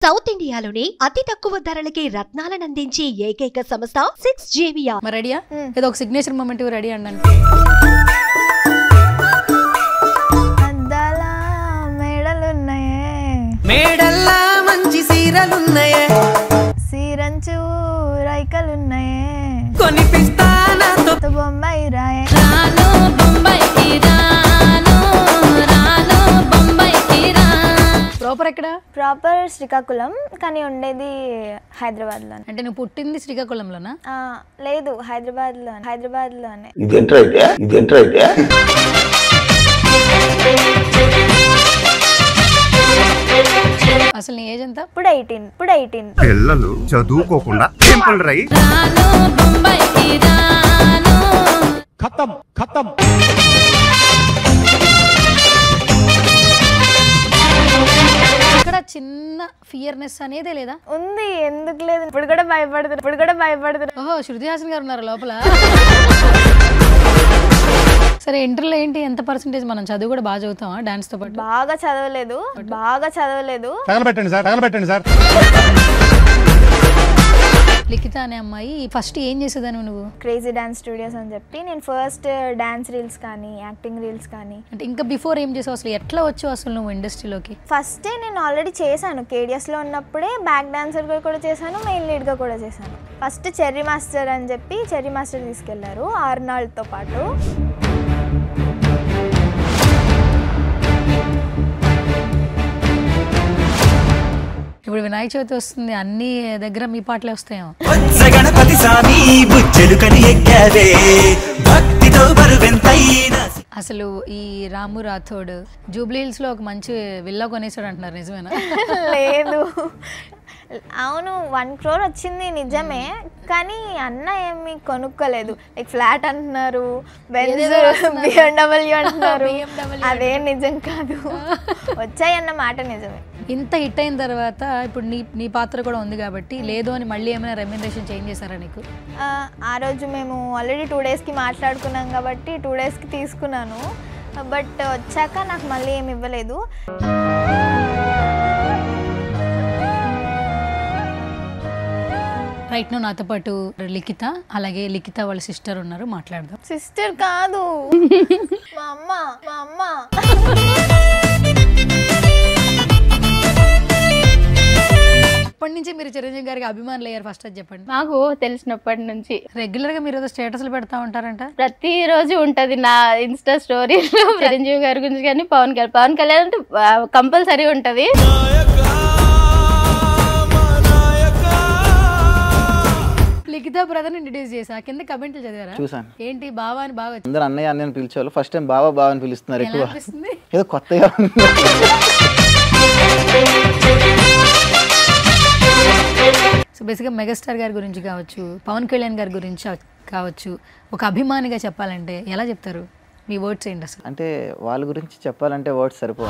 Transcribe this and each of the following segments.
South ఇండియాలోనే అతి తక్కువ ధరలకి రత్నాలను అందించే ఏకైక సంస్థ 6JVR. మరి రెడీయా? ఏదో ఒక సిగ్నేచర్ మూమెంట్ రెడీ అండి. అద్దాల మేడలున్నాయే, మేడల్లా మంచి సీరలున్నాయే, సీరంచు రైకలున్నాయే, కొనిపిస్తానాతో బొంబాయి రాయే. రాను బొంబాయికి రాను, రాను బొంబాయికి రా. ప్రాపర్ ఎక్కడ? ప్రాపర్ శ్రీకాకుళం, కానీ ఉండేది హైదరాబాద్లో. అంటే నువ్వు పుట్టింది శ్రీకాకుళంలోనా? లేదు, హైదరాబాద్లోనే. అసలు నీ ఏజ్ ఎంత? ఇప్పుడు 18. పిల్లలు చదువుకోకుండా టెంపుల్ రై రాను బొంబాయికి రాను. ఖతం ఇక్కడ చిన్న ఫియర్నెస్ అనేదే లేదా? ఉంది, ఎందుకు లేదు? ఇప్పుడు కూడా భయపడుతున్నా. ఓహో, శృతి హాసన్ గారు ఉన్నారు లోపల. సరే, ఇంటర్లో ఏంటి, ఎంత పర్సెంటేజ్? మనం చదువు కూడా బాగా చదువుతామా డాన్స్ తో పాటు? బాగా చదవలేదు. తగలబెట్టండి సార్. లిఖిత అనే అమ్మాయి ఫస్ట్ ఏం చేసేదాను నువ్వు? క్రేజీ డాన్స్ స్టూడియోస్ అని చెప్పి నేను ఫస్ట్ డాన్స్ రీల్స్ కానీ యాక్టింగ్ రీల్స్ కానీ. అంటే ఇంకా బిఫోర్ ఏం చేసావు? అసలు ఎట్లా వచ్చావు అసలు నువ్వు ఇండస్ట్రీలోకి? ఫస్టే నేను ఆల్రెడీ చేశాను, కేడిఎస్లో ఉన్నప్పుడే బ్యాక్ డాన్సర్గా కూడా చేశాను, మెయిన్ లీడ్గా కూడా చేశాను. ఫస్ట్ చెర్రీ మాస్టర్ అని చెప్పి చెర్రీ మాస్టర్ తీసుకెళ్లారు ఆర్నాల్డ్తో పాటు. ఇప్పుడు వినాయక చవితి వస్తుంది, అన్ని దగ్గర మీ పాటలే వస్తాయేమో. గణపతి స్వామి బుజ్జలు కని ఎక్కావే, భక్తితో బరువెంతైనా. అసలు ఈ రాము రాథోడ్ జూబ్లీ హిల్స్ లో ఒక మంచి విల్లా కొనేసాడు అంటున్నారు, నిజమేనా? లేదు, అవును 1 crore వచ్చింది నిజమే, కానీ అన్న ఏమి కొనుక్కోలేదు. లైక్ ఫ్లాట్ అంటున్నారు, BMW అంటున్నారు, అదే నిజం కాదు. వచ్చాయన్న మాట నిజమే. ఇంత హిట్ అయిన తర్వాత ఇప్పుడు నీ పాత్ర కూడా ఉంది కాబట్టి లేదు అని మళ్ళీ ఏమైనా రెమ్యునరేషన్ చేంజ్ చేశారా నీకు? ఆ రోజు మేము ఆల్రెడీ 2 daysకి మాట్లాడుకున్నాం కాబట్టి 2 daysకి తీసుకున్నాను, బట్ వచ్చాక నాకు మళ్ళీ ఏమి ఇవ్వలేదు. రైట్, నువ్వు నాతో పాటు లిఖిత, అలాగే లిఖిత వాళ్ళ సిస్టర్ ఉన్నారు, మాట్లాడదాం. సిస్టర్ కాదు, మా అమ్మ. అప్పటి నుంచి మీరు చిరంజీవి గారికి అభిమానులు అయ్యారు, ఫస్ట్ అది చెప్పండి. నాకు తెలిసినప్పటి నుంచి రెగ్యులర్ గా మీరు ఏదో స్టేటస్లు పెడతా ఉంటారంట. ప్రతిరోజు ఉంటది నా ఇన్స్టా స్టోరీలో చిరంజీవి గారి గురించి, కానీ పవన్ కళ్యాణ్ అంటే కంపల్సరీ ఉంటది. లిఖిత బ్రదర్ ఇంట్రడ్యూస్ చేసా, కింద కమెంట్లు చదివారా? చూసాను. ఏంటి బావా అని బాగా అందరూ అన్నయ్య అన్నయ్య పిలిచేవాళ్ళు, ఫస్ట్ టైం బావా అని పిలుస్తున్నారు. ఎక్కువ అనిపిస్తుంది. ఏదో కొత్తగా ఉంది. సో బేసిక్గా మెగాస్టార్ గారి గురించి కావచ్చు, పవన్ కళ్యాణ్ గారి గురించి కావచ్చు, ఒక అభిమానిగా చెప్పాలంటే ఎలా చెప్తారు? మీ వర్డ్స్ ఏంటి అసలు? అంటే వాళ్ళ గురించి చెప్పాలంటే వర్డ్స్ సరిపో.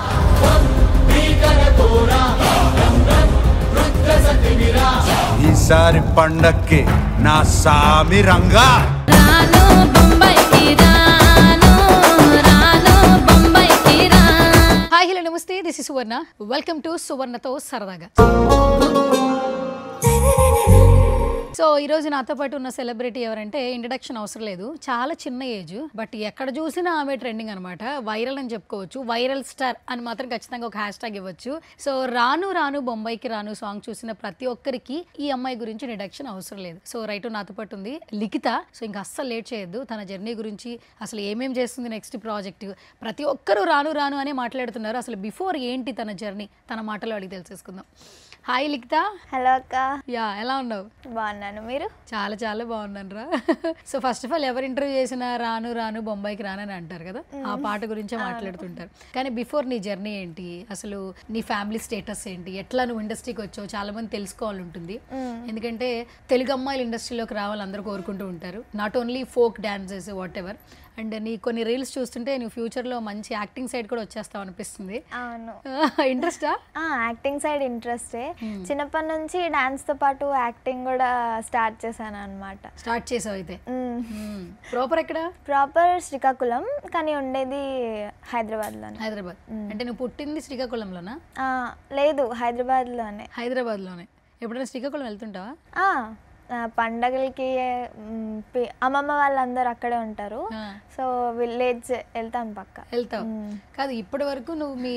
ఈసారి పండక్కి నా సామి రంగా రాను బొంబాయికి రాను, రాను బొంబాయికి రా. Hi hello namaste, this is Suvarna, welcome to సువర్ణతో సరదాగా. సో ఈరోజు నాతో పాటు ఉన్న సెలబ్రిటీ ఎవరంటే ఇంట్రడక్షన్ అవసరం లేదు, చాలా చిన్న ఏజ్, బట్ ఎక్కడ చూసినా ఆమె ట్రెండింగ్ అనమాట. వైరల్ అని చెప్పుకోవచ్చు, వైరల్ స్టార్ అని మాత్రం ఖచ్చితంగా ఒక హ్యాష్ ట్యాగ్ ఇవ్వచ్చు. సో రాను రాను బొంబాయికి రాను సాంగ్ చూసిన ప్రతి ఒక్కరికి ఈ అమ్మాయి గురించి ఇంట్రడక్షన్ అవసరం లేదు. సో రైట్, నాతో పాటు ఉంది లిఖిత. సో ఇంకా అస్సలు లేట్ చేయొద్దు, తన జర్నీ గురించి, అసలు ఏమేం చేస్తుంది, నెక్స్ట్ ప్రాజెక్ట్, ప్రతి ఒక్కరూ రాను రాను అనే మాట్లాడుతున్నారు. అసలు బిఫోర్ ఏంటి తన జర్నీ, తన మాటలో అడిగి తెలుసుకుందాం. హాయ్ లిఖిత. హలో అక్క. యా, ఎలా ఉన్నావు? బాగున్నాను, మీరు? చాలా చాలా బాగున్నాను రా. సో ఫస్ట్ ఆఫ్ ఆల్ ఎవరు ఇంటర్వ్యూ చేసినా రాను రాను బొంబాయికి రానని అంటారు కదా, ఆ పాట గురించే మాట్లాడుతుంటారు. కానీ బిఫోర్ నీ జర్నీ ఏంటి, అసలు నీ ఫ్యామిలీ స్టేటస్ ఏంటి, ఎట్లా నువ్వు ఇండస్ట్రీకి వచ్చావు, చాలా మంది తెలుసుకోవాలి ఉంటుంది. ఎందుకంటే తెలుగు అమ్మాయిలు ఇండస్ట్రీలోకి రావాలి అందరూ కోరుకుంటూ ఉంటారు, not only folk dances what ever. And నీ కొన్ని రీల్స్ చూస్తుంటే నువ్వు ఫ్యూచర్లో మంచి యాక్టింగ్ సైడ్ కూడా వచ్చేస్తావు అనిపిస్తుంది. అవును. ఇంట్రెస్టా? యాక్టింగ్ సైడ్ ఇంట్రెస్టే. చిన్నప్పటి నుంచి డాన్స్తో పాటు యాక్టింగ్ కూడా స్టార్ట్ చేశాను అనమాట. స్టార్ట్ చేసావు అయితే. ప్రాపర్ ఎక్కడ? ప్రాపర్ శ్రీకాకుళం, కానీ ఉండేది హైదరాబాద్లోనే. హైదరాబాద్. అంటే నువ్వు పుట్టింది శ్రీకాకుళంలోనా? లేదు, హైదరాబాద్లోనే. హైదరాబాద్లోనే. ఎప్పుడైనా శ్రీకాకుళం వెళ్తుంటావా? పండగలకి అమ్మమ్మ వాళ్ళందరూ అక్కడే ఉంటారు, సో విలేజ్ వెళ్తాను పక్క. వెళ్తావు కాదు, ఇప్పటి వరకు నువ్వు మీ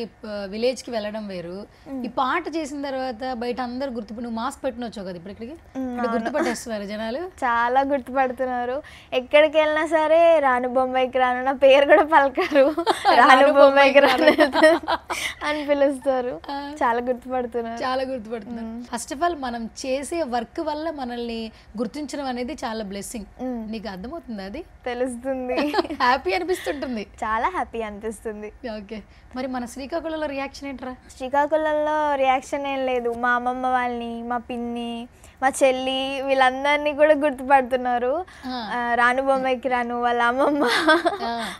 విలేజ్ కి వెళ్ళడం వేరు, ఈ పాట చేసిన తర్వాత బయట అందరు నువ్వు మాస్క్ పెట్టిన వచ్చావు కదా, ఇప్పుడు ఇక్కడికి గుర్తుపట్టేస్తున్నారు జనాలు, చాలా గుర్తుపడుతున్నారు. ఎక్కడికి వెళ్ళినా సరే రాను బొంబాయికి రాను, నా పేరు కూడా పలకరు, రాను బొంబాయికి రాను అని పిలుస్తారు. చాలా గుర్తుపడుతున్నారు. ఫస్ట్ ఆఫ్ ఆల్ మనం చేసే వర్క్ వల్ల మనల్ని గుర్తించడం అనేది చాలా బ్లెస్సింగ్. నీకు అర్థమవుతుంది? అది తెలుస్తుంది. హ్యాపీ అనిపిస్తుంటుంది, చాలా హ్యాపీ అనిపిస్తుంది. ఓకే, మరి మన శ్రీకాకుళంలో రియాక్షన్ ఏంట్రా? శ్రీకాకుళంలో రియాక్షన్ ఏం లేదు. మా అమ్మమ్మ వాళ్ళని, మా పిన్ని, మా చెల్లి, వీళ్ళందరినీ కూడా గుర్తుపడుతున్నారు. రాను బొమ్మాయికి రాను వాళ్ళ అమ్మమ్మ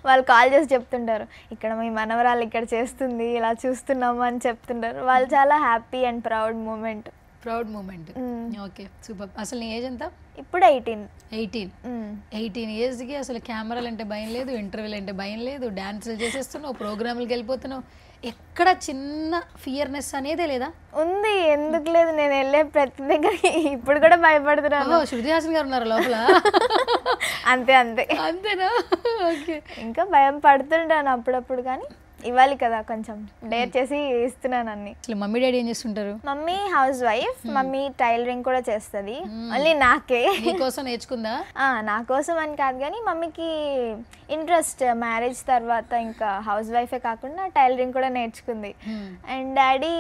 వాళ్ళు కాల్ చేసి చెప్తుంటారు, ఇక్కడ మీ మనవరాలు ఇక్కడ చేస్తుంది, ఇలా చూస్తున్నాము అని చెప్తుంటారు. వాళ్ళు చాలా happy and proud moment. Okay, super. అసలు నీ ఏజ్ ఎంత? ఇప్పుడు 18 ఇయర్స్కి అసలు కెమెరాలు అంటే భయం లేదు, ఇంటర్వ్యూలు అంటే భయం లేదు, డాన్సులు చేసేస్తున్నావు, ప్రోగ్రాములకి వెళ్ళిపోతున్నావు, ఎక్కడ చిన్న ఫియర్నెస్ అనేదే లేదా? ఉంది, ఎందుకు లేదు. నేను వెళ్ళే ప్రతి దగ్గరికి ఇప్పుడు కూడా భయపడుతున్నాను. శృతి హాసన్ గారు ఉన్నారు లోపల. అంతేనా? ఓకే, ఇంకా భయం పడుతుంటాను అప్పుడప్పుడు, కానీ ఇవ్వాలి కదా, కొంచెం డేర్ చేసి ఇస్తున్నాను అన్ని. మమ్మీ డాడీ ఏం చేస్తుంటారు? Mummy house wife, mummy tailoring కూడా చేస్తుంది. మళ్ళీ నాకే కోసం నేర్చుకుందా? నా కోసం అని కాదు, కానీ మమ్మీకి ఇంట్రెస్ట్ మ్యారేజ్ తర్వాత ఇంకా హౌస్ వైఫే కాకుండా టైలరింగ్ కూడా నేర్చుకుంది. అండ్ డాడీ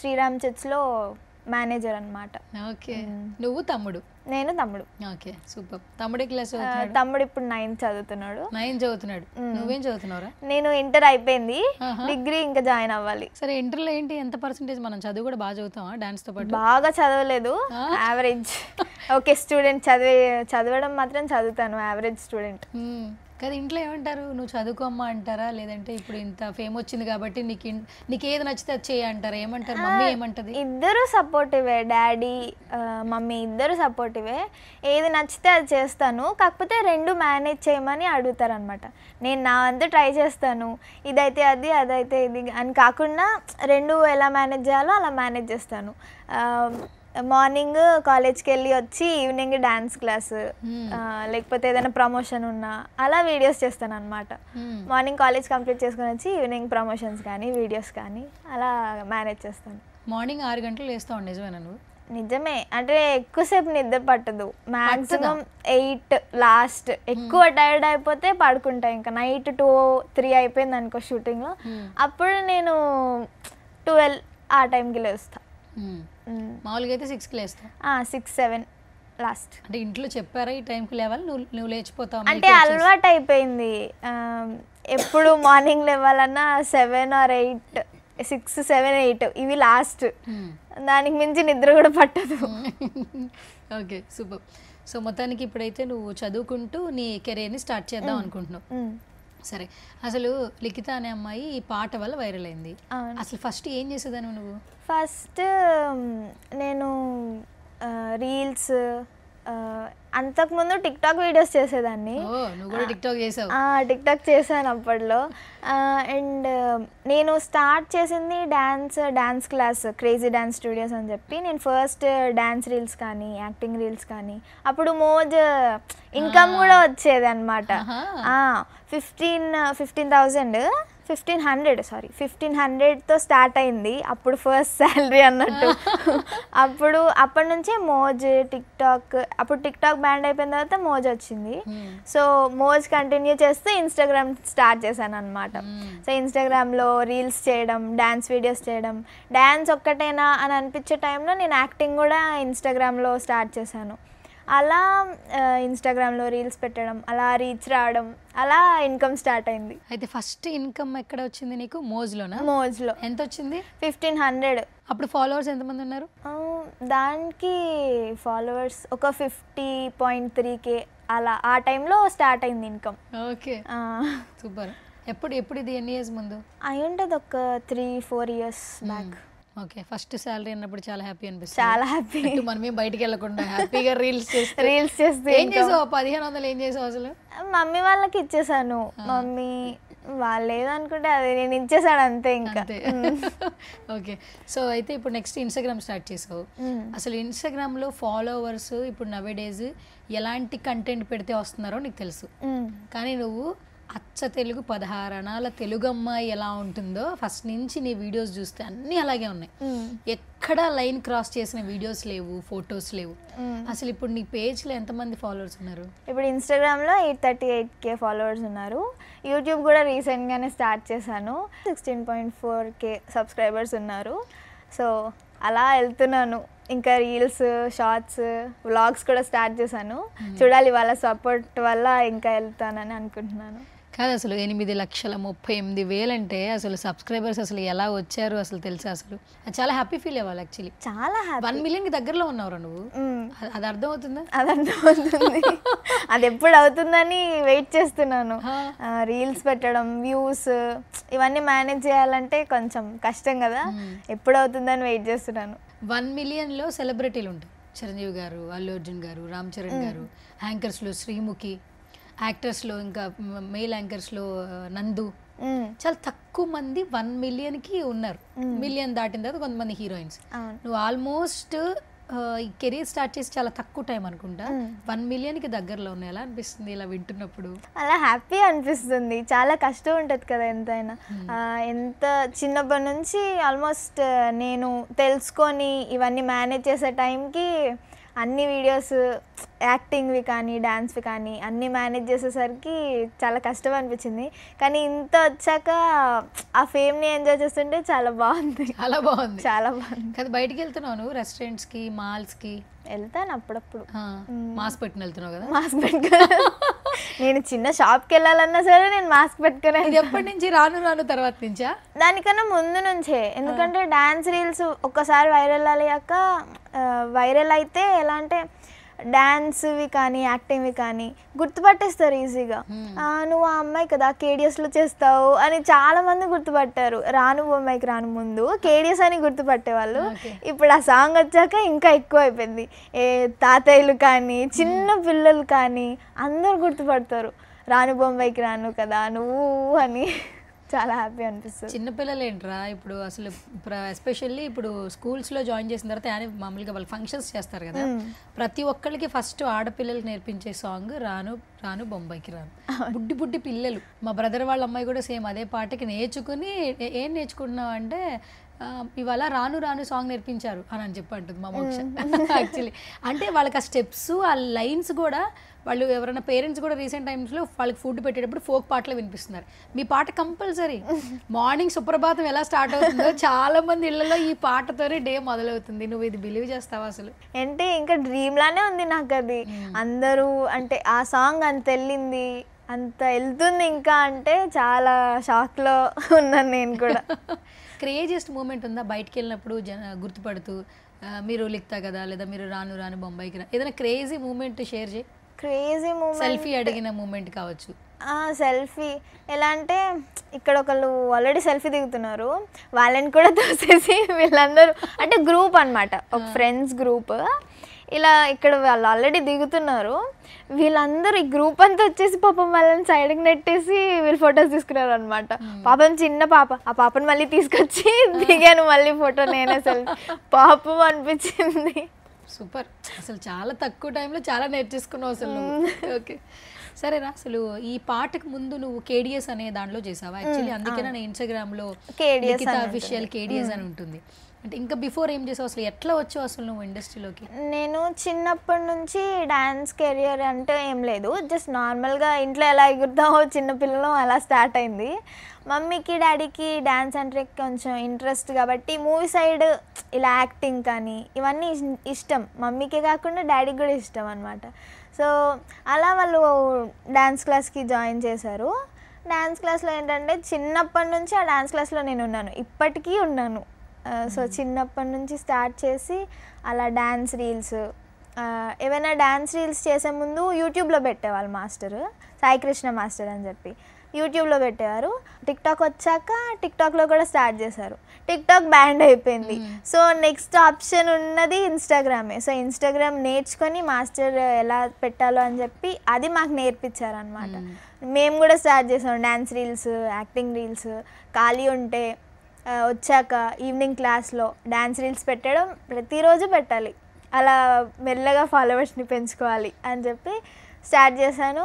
శ్రీరామ్ చర్చ్లో మేనేజర్ అన్నమాట. ఓకే, నువ్వు తమ్ముడు? నేను తమ్ముడు. Okay, super. తమ్ముడు క్లాస్? తమ్ముడు ఇప్పుడు 9th చదువుతున్నాడు. నువ్వేం చదువుతున్నావురా? నేను ఇంటర్ అయిపోయింది, డిగ్రీ ఇంకా జాయిన్ అవ్వాలి. సరే, ఇంటర్లో ఏంటి, ఎంత పర్సెంటేజ్? మనం చదువు కూడా బాగా చదువుతావా డాన్స్ తో పాటు? బాగా చదవలేదు, యావరేజ్. ఓకే, స్టూడెంట్, చదవడం మాత్రం చదువుతాను, యావరేజ్ స్టూడెంట్. కదా, ఇంట్లో ఏమంటారు? నువ్వు చదువుకోమ్మా అంటారా, లేదంటే ఇప్పుడు ఇంత ఫేమ్ వచ్చింది కాబట్టి నీకు ఏది నచ్చితే అది చేయ అంటారా? ఏమంటారు? మమ్మీ ఏమంటది? ఇద్దరు సపోర్టివే, డాడీ మమ్మీ ఇద్దరు సపోర్టివే. ఏది నచ్చితే అది చేస్తాను, కాకపోతే రెండు మేనేజ్ చేయమని అడుగుతారు అనమాట. నేను నా అంతా ట్రై చేస్తాను, ఇదైతే అది, అదైతే ఇది అని కాకుండా రెండు ఎలా మేనేజ్ చేయాలో అలా మేనేజ్ చేస్తాను. మార్నింగ్ కాలేజ్కి వెళ్ళి వచ్చి ఈవినింగ్ డాన్స్ క్లాస్, లేకపోతే ఏదైనా ప్రమోషన్ ఉన్నా అలా వీడియోస్ చేస్తాను అనమాట. మార్నింగ్ కాలేజ్ కంప్లీట్ చేసుకుని వచ్చి ఈవినింగ్ ప్రమోషన్స్ కానీ వీడియోస్ కానీ అలా మేనేజ్ చేస్తాను. మార్నింగ్ 6 గంటలు లేస్తావు, నిజమేనా నువ్వు? నిజమే, అంటే ఎక్కువసేపు నిద్ర పట్టదు, మ్యాక్సిమం 8 లాస్ట్. ఎక్కువ టైర్డ్ అయిపోతే పడుకుంటా, ఇంకా నైట్ 2-3 అయిపోయింది అనుకో షూటింగ్లో, అప్పుడు నేను 12 ఆ టైంకి లేస్తాను. మామూలుగా అయితే 6కి లేస్తా, 6-7 లాస్ట్. అంటే ఇంట్లో చెప్పారా ఈ టైంకి లేవాలి, నువ్వు లేచిపోతావు? అంటే అలవాటు అయిపోయింది, ఎప్పుడు మార్నింగ్ లేవాలన్నా 7 or 8, 6, 7, 8 ఇవి లాస్ట్. దానికి మించి నిద్ర కూడా పట్టదు. Okay, super. సో మొత్తానికి ఇప్పుడైతే నువ్వు చదువుకుంటూ నీ కెరీర్ని స్టార్ట్ చేద్దాం అనుకుంటున్నావు. సరే, అసలు లిఖిత అనే అమ్మాయి ఈ పాట వల్ల వైరల్ అయింది. అసలు ఫస్ట్ ఏం చేసేదాన్ని నువ్వు? ఫస్ట్ నేను రీల్స్, అంతకుముందు టిక్టాక్ వీడియోస్ చేసేదాన్ని. టిక్టాక్ చేశాను అప్పట్లో. అండ్ నేను స్టార్ట్ చేసింది dance class, crazy dance studios అని చెప్పి. నేను ఫస్ట్ డాన్స్ రీల్స్ కానీ యాక్టింగ్ రీల్స్ కానీ, అప్పుడు మోజ్ ఇన్కమ్ కూడా వచ్చేది అనమాట. 1500తో స్టార్ట్ అయింది అప్పుడు ఫస్ట్ శాలరీ అన్నట్టు. అప్పటి నుంచే మోజ్, టిక్టాక్, అప్పుడు టిక్టాక్ బ్యాండ్ అయిపోయిన తర్వాత మోజ్ వచ్చింది. సో మోజ్ కంటిన్యూ చేస్తూ ఇన్స్టాగ్రామ్ స్టార్ట్ చేశాను అనమాట. సో ఇన్స్టాగ్రామ్లో రీల్స్ చేయడం, డాన్స్ వీడియోస్ చేయడం. డాన్స్ ఒక్కటేనా అని అనిపించే టైంలో నేను యాక్టింగ్ కూడా ఇన్స్టాగ్రామ్లో స్టార్ట్ చేశాను. అలా ఇన్స్టాగ్రామ్లో రీల్స్ పెట్టడం, అలా రీచ్ రావడం, అలా ఇన్కమ్ స్టార్ట్ అయింది. అయితే ఫస్ట్ ఇన్కమ్ ఎక్కడ వచ్చింది నీకు? మోజ్లోనా? మోజ్లో. ఎంత వచ్చింది? 1500. అప్పుడు ఫాలోవర్స్ ఎంతమంది ఉన్నారు? దానికి ఫాలోవర్స్ ఒక 50.3K అలా ఆ టైంలో స్టార్ట్ అయింది ఇన్కమ్. Okay, super. ఎప్పుడు ఇది ఎన్ని ఇయర్స్ ముందు అయి ఉంటుంది? ఒక 3-4 years back. Okay, first salary అన్నప్పుడు చాలా హ్యాపీ అనిపిస్తుంది. చాలా హ్యాపీ. మనమే బయటికి వెళ్ళకుండా హ్యాపీగా రీల్స్ చేస్తే ఏం చేసావు? 1500 ఏం చేసావు అసలు? మమ్మీ వాళ్ళకి ఇచ్చేసాను. మమ్మీ వాళ్ళు ఏదనుకుంటే అది నేను ఇచ్చేసాను అంతే ఇంకా. ఓకే, సో అయితే ఇప్పుడు నెక్స్ట్ ఇన్స్టాగ్రామ్ స్టార్ట్ చేసావు. అసలు ఇన్స్టాగ్రామ్లో ఫాలోవర్స్ ఇప్పుడు నవే డేస్ ఎలాంటి కంటెంట్ పెడితే వస్తున్నారో నీకు తెలుసు. కానీ నువ్వు అచ్చ తెలుగు 16 అణాల తెలుగు అమ్మాయి ఎలా ఉంటుందో ఫస్ట్ నుంచి నీ వీడియోస్ చూస్తే అన్నీ అలాగే ఉన్నాయి. ఎక్కడా లైన్ క్రాస్ చేసిన వీడియోస్ లేవు, ఫొటోస్ లేవు. అసలు ఇప్పుడు నీ పేజ్లో ఎంతమంది ఫాలోవర్స్ ఉన్నారు? ఇప్పుడు ఇన్స్టాగ్రామ్లో 838K ఫాలోవర్స్ ఉన్నారు. యూట్యూబ్ కూడా రీసెంట్గానే స్టార్ట్ చేశాను. 16.4K సబ్స్క్రైబర్స్ ఉన్నారు. సో అలా వెళ్తున్నాను. ఇంకా రీల్స్, షార్ట్స్, వ్లాగ్స్ కూడా స్టార్ట్ చేశాను. చూడాలి వాళ్ళ సపోర్ట్ వల్ల ఇంకా వెళ్తానని అనుకుంటున్నాను. కాదు, అసలు 8,38,000 అంటే అసలు సబ్స్క్రైబర్స్ అసలు ఎలా వచ్చారు అసలు తెలుసా? అసలు చాలా హ్యాపీ ఫీల్ అవ్వాలి యాక్చువల్లీ. చాలా హ్యాపీ. 1 మిలియన్కి దగ్గరలో ఉన్నావు నువ్వు. అది అర్థమవుతుందా? అది అర్థమవుతుంది. అది ఎప్పుడు అవుతుందని వెయిట్ చేస్తున్నాను. రీల్స్ పెట్టడం, వ్యూస్ ఇవన్నీ మేనేజ్ చేయాలంటే కొంచెం కష్టం కదా. ఎప్పుడు అవుతుందని వెయిట్ చేస్తున్నాను. 1 మిలియన్లో సెలబ్రిటీలు ఉంటారు. చిరంజీవి గారు, అల్లు అర్జున్ గారు, రామ్ చరణ్ గారు, యాంకర్స్లో శ్రీముఖి, యాక్టర్స్లో ఇంకా మెయిల్ యాంకర్స్లో నందు. చాలా తక్కువ మంది 1 మిలియన్కి ఉన్నారు. మిలియన్ దాటిన తర్వాత కొంతమంది హీరోయిన్స్. నువ్వు ఆల్మోస్ట్ ఈ కెరీర్ స్టార్ట్ చేసి చాలా తక్కువ టైం అనుకుంటా 1 మిలియన్కి దగ్గరలో ఉన్నాయి. ఎలా అనిపిస్తుంది ఇలా వింటున్నప్పుడు? అలా హ్యాపీ అనిపిస్తుంది. చాలా కష్టం ఉంటుంది కదా ఎంతైనా. ఎంత చిన్నప్పటి నుంచి ఆల్మోస్ట్ నేను తెలుసుకొని ఇవన్నీ మేనేజ్ చేసే టైంకి అన్ని వీడియోస్, యాక్టింగ్వి కానీ డాన్స్వి కానీ అన్నీ మేనేజ్ చేసేసరికి చాలా కష్టం అనిపించింది. కానీ ఇంత వచ్చాక ఆ ఫేమ్ని ఎంజాయ్ చేస్తుంటే చాలా బాగుంది. చాలా బాగుంది, చాలా బాగుంది. కదా. బయటికి వెళ్తున్నావు నువ్వు రెస్టారెంట్స్కి, మాల్స్కి? వెళ్తాను అప్పుడప్పుడు. మాస్క్ పెట్టుకుని వెళ్తున్నావు కదా? మాస్క్ పెట్టుకుని నేను చిన్న షాప్కి వెళ్ళాలన్నా సరే నేను మాస్క్ పెట్టుకునే. ఇది ఎప్పటి నుంచి? రాను తర్వాత నుంచా? దానికన్నా ముందు నుంచే. ఎందుకంటే డాన్స్ రీల్స్ ఒక్కసారి వైరల్ అయితే ఎలా అంటే డాన్స్వి కానీ యాక్టింగ్వి కానీ గుర్తుపట్టేస్తారు ఈజీగా. నువ్వు ఆ అమ్మాయి కదా కేడిఎస్లో చేస్తావు అని చాలా మంది గుర్తుపట్టారు. రాను బొమ్మాయికి రాను ముందు కేడిఎస్ అని గుర్తుపట్టేవాళ్ళు. ఇప్పుడు ఆ సాంగ్ వచ్చాక ఇంకా ఎక్కువ అయిపోయింది. తాతయ్యలు కానీ చిన్న పిల్లలు కానీ అందరు గుర్తుపడతారు. రాను బొమ్మాయికి రాను కదా నువ్వు అని. చాలా హ్యాపీ అనిపిస్తుంది. చిన్నపిల్లలు ఏంట్రా ఇప్పుడు అసలు ఎస్పెషల్లీ ఇప్పుడు స్కూల్స్లో జాయిన్ చేసిన తర్వాత మామూలుగా వాళ్ళు ఫంక్షన్స్ చేస్తారు కదా, ప్రతి ఒక్కరికి ఫస్ట్ ఆడపిల్లలకి నేర్పించే సాంగ్ రాను రాను బొంబాయికి రాను. బుడ్డి పిల్లలు. మా బ్రదర్ వాళ్ళ అమ్మాయి కూడా సేమ్ అదే పాటకి నేర్చుకుని ఏం నేర్చుకుంటున్నావు అంటే ఇవాళ రాను రాను సాంగ్ నేర్పించారు అని చెప్పి అంటుంది మా మోక్ష. యాక్చువల్లీ అంటే వాళ్ళకి ఆ స్టెప్స్, ఆ లైన్స్ కూడా వాళ్ళు ఎవరైనా పేరెంట్స్ కూడా రీసెంట్ టైమ్స్లో వాళ్ళకి ఫుడ్ పెట్టేటప్పుడు ఫోక్ పాటలు వినిపిస్తున్నారు. మీ పాట కంపల్సరీ. మార్నింగ్ సుప్రభాతం ఎలా స్టార్ట్ అవుతుందో చాలా మంది ఇళ్లలో ఈ పాటతోనే డే మొదలవుతుంది. నువ్వు ఇది బిలీవ్ చేస్తావా అసలు? అంటే ఇంకా డ్రీమ్ లానే ఉంది నాకు అది. అందరూ అంటే ఆ సాంగ్ అంత వెళ్ళింది, అంత వెళ్తుంది ఇంకా అంటే చాలా షాక్లో ఉన్నాను నేను కూడా. క్రేజియస్ట్ మూమెంట్ ఉందా బయటికి వెళ్ళినప్పుడు గుర్తుపడుతూ మీరు లిఖతా కదా లేదా మీరు రాను రాను బొంబాయికి రా, ఏదైనా క్రేజీ మూమెంట్ షేర్ చేయి. క్రేజీ మూమెంట్, సెల్ఫీ అడిగిన మూమెంట్ కావచ్చు. సెల్ఫీ ఎలా అంటే ఇక్కడ ఒకళ్ళు ఆల్రెడీ సెల్ఫీ దిగుతున్నారు, వాళ్ళని కూడా తోసేసి వీళ్ళందరూ అంటే గ్రూప్ అనమాట, ఒక ఫ్రెండ్స్ గ్రూప్. ఇలా ఇక్కడ వాళ్ళు ఆల్రెడీ దిగుతున్నారు, వీళ్ళందరూ ఈ గ్రూప్ అంతా వచ్చేసి పాపం వాళ్ళని సైడ్కి నెట్టేసి వీళ్ళు ఫొటోస్ తీసుకున్నారు అనమాట. పాపం చిన్న పాప, ఆ పాపను మళ్ళీ తీసుకొచ్చి దిగాను మళ్ళీ ఫోటో నేనే. సెల్ఫీ పాపం అనిపించింది. సూపర్, అసలు చాలా తక్కువ టైంలో చాలా నేర్చేసుకున్నావు అసలు నువ్వు. ఓకే సరేరా, అసలు ఈ పాటకు ముందు నువ్వు కేడిఎస్ అనే దాంట్లో చేసావా? యాక్చువల్లీ అందుకే నా ఇన్స్టాగ్రామ్లో అఫీషియల్ కేడిఎస్ అని ఉంటుంది. అంటే ఇంకా బిఫోర్ ఏం చేసావు అసలు? ఎట్లా వచ్చావు అసలు నువ్వు ఇండస్ట్రీలోకి? నేను చిన్నప్పటి నుంచి డాన్స్ కెరియర్ అంటే ఏం లేదు, జస్ట్ నార్మల్గా ఇంట్లో ఎలా ఎగురుతామో చిన్నపిల్లలు అలా స్టార్ట్ అయింది. మమ్మీకి డాడీకి డ్యాన్స్ అంటే కొంచెం ఇంట్రెస్ట్ కాబట్టి మూవీ సైడ్ ఇలా యాక్టింగ్ కానీ ఇవన్నీ ఇష్టం. మమ్మీకే కాకుండా డాడీకి కూడా ఇష్టం అనమాట. సో అలా వాళ్ళు డ్యాన్స్ క్లాస్కి జాయిన్ చేశారు. డ్యాన్స్ క్లాస్లో ఏంటంటే చిన్నప్పటి నుంచి ఆ డ్యాన్స్ క్లాస్లో నేను ఉన్నాను, ఇప్పటికీ ఉన్నాను. సో చిన్నప్పటి నుంచి స్టార్ట్ చేసి అలా డ్యాన్స్ రీల్స్, ఏమైనా డ్యాన్స్ రీల్స్ చేసే ముందు యూట్యూబ్లో పెట్టేవాళ్ళు మాస్టర్, సాయికృష్ణ మాస్టర్ అని చెప్పి యూట్యూబ్లో పెట్టేవారు. టిక్టాక్ వచ్చాక టిక్టాక్లో కూడా స్టార్ట్ చేశారు. టిక్టాక్ బ్యాన్ అయిపోయింది. సో నెక్స్ట్ ఆప్షన్ ఉన్నది ఇన్స్టాగ్రామే. సో ఇన్స్టాగ్రామ్ నేర్చుకొని మాస్టర్ ఎలా పెట్టాలో అని చెప్పి అది మాకు నేర్పించారనమాట. మేము కూడా స్టార్ట్ చేసాం డ్యాన్స్ రీల్స్, యాక్టింగ్ రీల్స్. ఖాళీ ఉంటే వచ్చాక ఈవినింగ్ క్లాస్లో డ్యాన్స్ రీల్స్ పెట్టడం, ప్రతిరోజు పెట్టాలి, అలా మెల్లగా ఫాలోవర్స్ని పెంచుకోవాలి అని చెప్పి స్టార్ట్ చేశాను.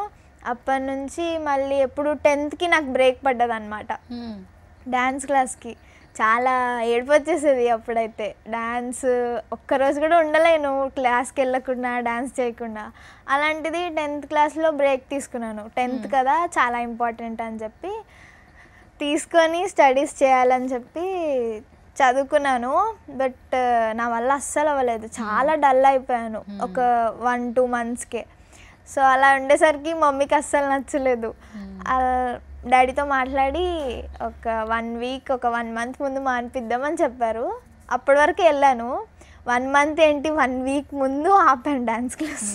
అప్పటి నుంచి మళ్ళీ ఎప్పుడు 10th నాకు బ్రేక్ పడ్డది అనమాట డ్యాన్స్ క్లాస్కి. చాలా ఏడుపు వచ్చేసేది అప్పుడైతే. డ్యాన్స్ ఒక్కరోజు కూడా ఉండలేను క్లాస్కి వెళ్ళకుండా, డ్యాన్స్ చేయకుండా. అలాంటిది 10th క్లాస్లో బ్రేక్ తీసుకున్నాను. 10th కదా, చాలా ఇంపార్టెంట్ అని చెప్పి తీసుకొని స్టడీస్ చేయాలని చెప్పి చదువుకున్నాను. బట్ నా వల్ల అస్సలు అవ్వలేదు, చాలా డల్ అయిపోయాను ఒక 1-2 మంత్స్కే. సో అలా ఉండేసరికి మమ్మీకి అస్సలు నచ్చలేదు. డాడీతో మాట్లాడి ఒక 1 వీక్, ఒక 1 మంత్ ముందు మానిపిద్దామని చెప్పారు. అప్పటి వరకు వెళ్ళాను. 1 మంత్ ఏంటి, 1 వీక్ ముందు ఆపాను డ్యాన్స్ క్లాస్.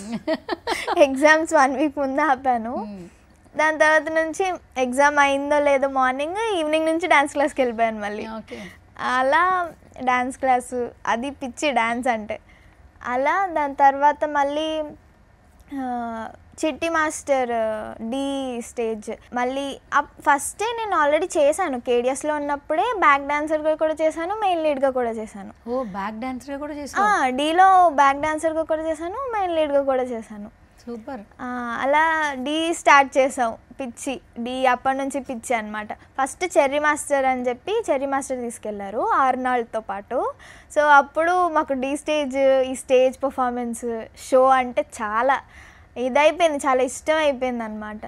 ఎగ్జామ్స్ 1 వీక్ ముందు ఆపాను. దాని తర్వాత నుంచి ఎగ్జామ్ అయిందో లేదో మార్నింగ్, ఈవినింగ్ నుంచి డ్యాన్స్ క్లాస్కి వెళ్ళిపోయాను మళ్ళీ. అలా డ్యాన్స్ క్లాసు, అది పిచ్చి డ్యాన్స్ అంటే. అలా దాని తర్వాత మళ్ళీ చిట్టి మాస్టర్ డి స్టేజ్ మళ్ళీ ఫస్టే నేను ఆల్రెడీ చేశాను. కేడిఎస్లో ఉన్నప్పుడే బ్యాక్ డాన్సర్గా కూడా చేశాను, మెయిన్ లీడ్గా కూడా చేశాను. ఓ బ్యాక్ డాన్సర్గా కూడా చేశాను. డీలో బ్యాక్ డాన్సర్గా కూడా చేశాను, మెయిన్ లీడ్గా కూడా చేశాను. సూపర్. అలా డి స్టార్ట్ చేసాం, పిచ్చి డి అప్పటి నుంచి పిచ్చి అనమాట. ఫస్ట్ చెర్రీ మాస్టర్ అని చెప్పి చెర్రీ మాస్టర్ తీసుకెళ్లారు ఆర్నాల్డ్తో పాటు. సో అప్పుడు మాకు డి స్టేజ్, ఈ స్టేజ్ పర్ఫార్మెన్స్ షో అంటే చాలా ఇదైపోయింది, చాలా ఇష్టం అయిపోయింది అనమాట.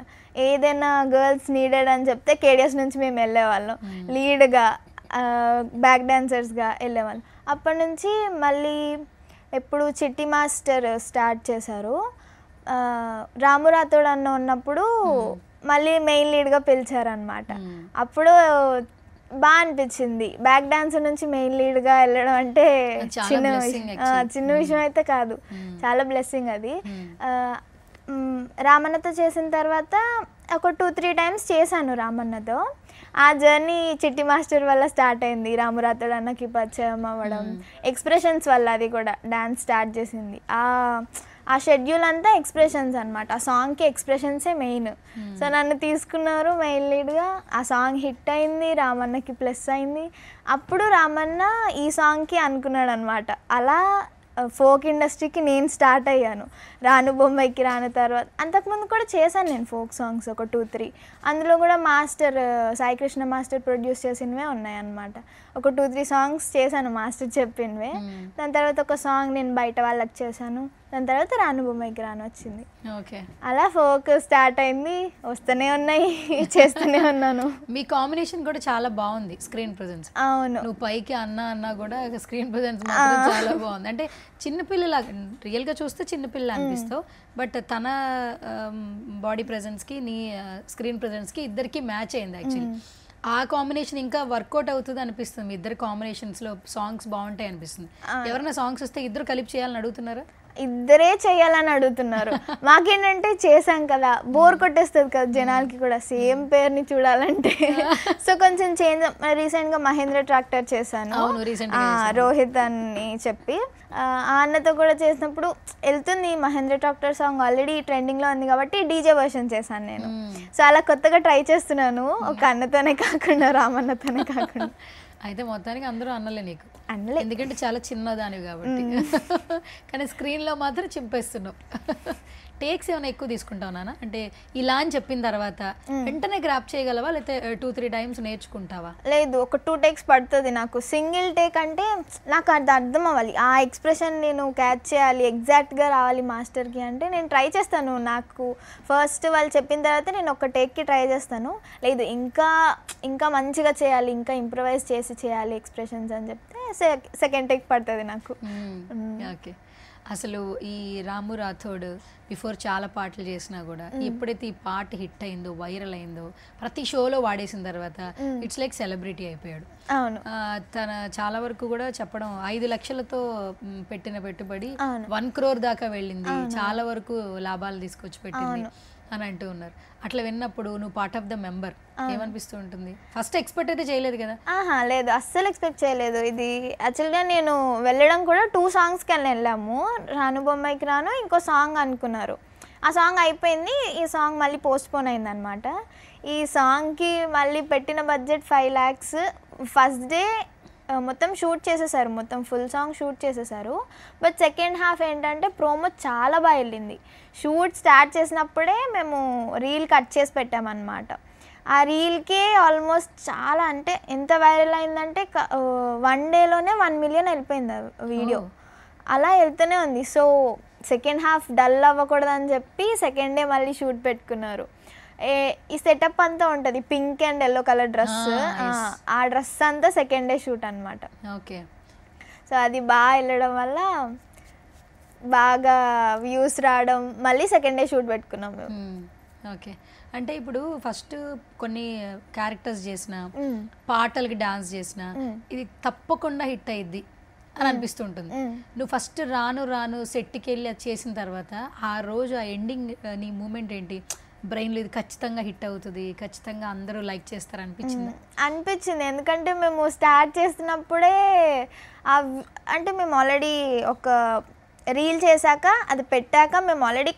ఏదైనా గర్ల్స్ నీడెడ్ అని చెప్తే కేడిఎస్ నుంచి మేము వెళ్ళేవాళ్ళం, లీడ్గా బ్యాక్ డాన్సర్స్గా వెళ్ళేవాళ్ళం. అప్పటి నుంచి మళ్ళీ ఎప్పుడు చిట్టి మాస్టర్ స్టార్ట్ చేశారు. రాము రాథోడ్ అన్న ఉన్నప్పుడు మళ్ళీ మెయిన్ లీడ్గా పిలిచారనమాట. అప్పుడు బాగా అనిపించింది. బ్యాక్ డాన్సర్ నుంచి మెయిన్ లీడ్గా వెళ్ళడం అంటే చిన్న విషయం అయితే కాదు, చాలా బ్లెస్సింగ్ అది. రామన్నతో చేసిన తర్వాత ఒక 2-3 టైమ్స్ చేశాను రామన్నతో. ఆ జర్నీ చిట్టి మాస్టర్ వల్ల స్టార్ట్ అయింది. రాము రాథోడ్ అన్నకి పరిచయం అవ్వడం, ఎక్స్ప్రెషన్స్ వల్ల అది కూడా డాన్స్ స్టార్ట్ చేసింది. ఆ షెడ్యూల్ అంతా ఎక్స్ప్రెషన్స్ అనమాట. ఆ సాంగ్కి ఎక్స్ప్రెషన్సే మెయిన్. సో నన్ను తీసుకున్నారు మెయిన్ లీడ్గా. ఆ సాంగ్ హిట్ అయింది, రామన్నకి ప్లస్ అయింది. అప్పుడు రామన్న ఈ సాంగ్కి అనుకున్నాడు అనమాట. అలా ఫోక్ ఇండస్ట్రీకి నేను స్టార్ట్ అయ్యాను. రాను బొమ్మైకి రాను తర్వాత అంతకుముందు కూడా చేశాను నేను ఫోక్ సాంగ్స్ ఒక 2-3. అందులో కూడా మాస్టర్ సాయికృష్ణ మాస్టర్ ప్రొడ్యూస్ చేసినవే ఉన్నాయన్నమాట. ఒక 2-3 సాంగ్స్ చేశాను మాస్టర్ చెప్పినవే. దాని తర్వాత ఒక సాంగ్ నేను బయట వాళ్ళకి చేశాను. దాని తర్వాత రాను బొమ్మైకి రాను వచ్చింది. ఓకే, అలా ఫోక్ స్టార్ట్ అయింది, వస్తూనే ఉన్నాయి, చేస్తూనే ఉన్నాను. మీ కాంబినేషన్ కూడా చాలా బాగుంది, స్క్రీన్ ప్రెజెన్స్. అవును, నువ్వు పైకి అన్నా కూడా స్క్రీన్ ప్రెజెన్స్ మాత్రం చాలా బాగుంది. అంటే చిన్నపిల్లల రియల్గా చూస్తే చిన్నపిల్ల అనిపిస్తావు, బట్ తన బాడీ ప్రెజెన్స్కి నీ స్క్రీన్ ప్రెజెన్స్కి ఇద్దరికి మ్యాచ్ అయింది యాక్చువల్లీ. ఆ కాంబినేషన్ ఇంకా వర్కౌట్ అవుతుంది అనిపిస్తుంది. మీ ఇద్దరు కాంబినేషన్స్లో సాంగ్స్ బాగుంటాయి అనిపిస్తుంది. ఎవరైనా సాంగ్స్ వస్తే ఇద్దరు కలిపి చేయాలని అడుగుతున్నారా? ఇద్దరే చెయ్యాలని అడుగుతున్నారు. మాకేంటంటే చేసాం కదా, బోర్ కొట్టేస్తుంది కదా జనాలకి కూడా సేమ్ పేరుని చూడాలంటే. సో కొంచెం చేంజ్. రీసెంట్గా మహేంద్ర ట్రాక్టర్ చేశాను, రోహిత్ అని చెప్పి. ఆ అన్నతో కూడా చేసినప్పుడు వెళ్తుంది. మహేంద్ర ట్రాక్టర్ సాంగ్ ఆల్రెడీ ట్రెండింగ్లో ఉంది కాబట్టి డీజే వర్షన్ చేశాను నేను. సో అలా కొత్తగా ట్రై చేస్తున్నాను, ఒక అన్నతోనే కాకుండా రామన్నతోనే కాకుండా. అయితే మొత్తానికి అందరూ అన్నలే నీకు, అన్నలే, ఎందుకంటే చాలా చిన్నదానివి కాబట్టి. కానీ స్క్రీన్లో మాత్రం చింపేస్తున్నావు. టేక్స్ ఏమైనా ఎక్కువ తీసుకుంటావు నాన్న? అంటే ఇలా అని చెప్పిన తర్వాత వెంటనే గ్రాప్ చేయగలవా, లేకపోతే 2-3 టైమ్స్ నేర్చుకుంటావా? లేదు, ఒక 2 టేక్స్ పడుతుంది నాకు. సింగిల్ టేక్ అంటే నాకు అది అర్థం అవ్వాలి, ఆ ఎక్స్ప్రెషన్ నేను క్యాచ్ చేయాలి, ఎగ్జాక్ట్గా రావాలి మాస్టర్కి అంటే నేను ట్రై చేస్తాను. నాకు ఫస్ట్ వాళ్ళు చెప్పిన తర్వాత నేను ఒక టేక్కి ట్రై చేస్తాను. లేదు ఇంకా మంచిగా చేయాలి, ఇంకా ఇంప్రవైజ్ చేసి చేయాలి ఎక్స్ప్రెషన్స్ అని చెప్తే సెకండ్ టేక్ పడుతుంది నాకు. ఓకే, అసలు ఈ రాము రాథోడ్ బిఫోర్ చాలా పాటలు చేసినా కూడా ఎప్పుడైతే ఈ పాట హిట్ అయిందో వైరల్ అయిందో ప్రతి షోలో వాడేసిన తర్వాత ఇట్స్ లైక్ సెలబ్రిటీ అయిపోయాడు. అవును. తన చాలా వరకు కూడా చెప్పడం 5 లక్షలతో పెట్టిన పెట్టుబడి 1 crore దాకా వెళ్ళింది, చాలా వరకు లాభాలు తీసుకొచ్చి పెట్టింది అని అంటూ ఉన్నారు. అట్లా విన్నప్పుడు నువ్వు పార్ట్ ఆఫ్ ద మెంబర్ ఏమనిపిస్తూ ఉంటుంది? ఫస్ట్ ఎక్స్పెక్ట్ అయితే చేయలేదు కదా? లేదు, అస్సలు ఎక్స్పెక్ట్ చేయలేదు. ఇది యాక్చువల్గా నేను వెళ్ళడం కూడా 2 సాంగ్స్కి వెళ్ళాము. రాను బొమ్మాయికి రాను ఇంకో సాంగ్ అనుకున్నారు. ఆ సాంగ్ అయిపోయింది, ఈ సాంగ్ మళ్ళీ పోస్ట్పోన్ అయిందనమాట. ఈ సాంగ్కి మళ్ళీ పెట్టిన బడ్జెట్ 5 lakhs. ఫస్ట్ డే మొత్తం షూట్ చేసేసారు, మొత్తం ఫుల్ సాంగ్ షూట్ చేసేసారు. బట్ సెకండ్ హాఫ్ ఏంటంటే ప్రోమో చాలా బాగా వెళ్ళింది. షూట్ స్టార్ట్ చేసినప్పుడే మేము రీల్ కట్ చేసి పెట్టామన్నమాట. ఆ రీల్కే ఆల్మోస్ట్ చాలా అంటే ఎంత వైరల్ అయిందంటే 1 dayలోనే 1 million వెళ్ళిపోయింది ఆ వీడియో. అలా వెళ్తూనే ఉంది. సో సెకండ్ హాఫ్ డల్ అవ్వకూడదని చెప్పి సెకండ్ డే మళ్ళీ షూట్ పెట్టుకున్నారు. ఈ సెటప్ అంతా ఉంటుంది, pink and yellow colour dress. ఆ డ్రెస్ అంతా సెకండ్ డే షూట్ అనమాట. ఓకే. సో అది బాగా వెళ్ళడం వల్ల బాగా వ్యూస్ రావడం, మళ్ళీ సెకండ్ డే షూట్ పెట్టుకున్నాం మేము. ఓకే. అంటే ఇప్పుడు ఫస్ట్ కొన్ని క్యారెక్టర్స్ చేసిన, పాటలకి డాన్స్ చేసిన, ఇది తప్పకుండా హిట్ అయ్యిద్ది అని అనిపిస్తుంటుంది. నువ్వు ఫస్ట్ రాను రాను సెట్కి వెళ్ళి అది చేసిన తర్వాత ఆ రోజు ఆ ఎండింగ్ నీ మూమెంట్ ఏంటి? బ్రెయిన్లో ఇది ఖచ్చితంగా హిట్ అవుతుంది, ఖచ్చితంగా అందరూ లైక్ చేస్తారు అనిపించింది. ఎందుకంటే మేము స్టార్ట్ చేస్తున్నప్పుడే అంటే మేము ఆల్రెడీ ఒక రీల్ చేశాక అది పెట్టాక మేము ఆల్రెడీ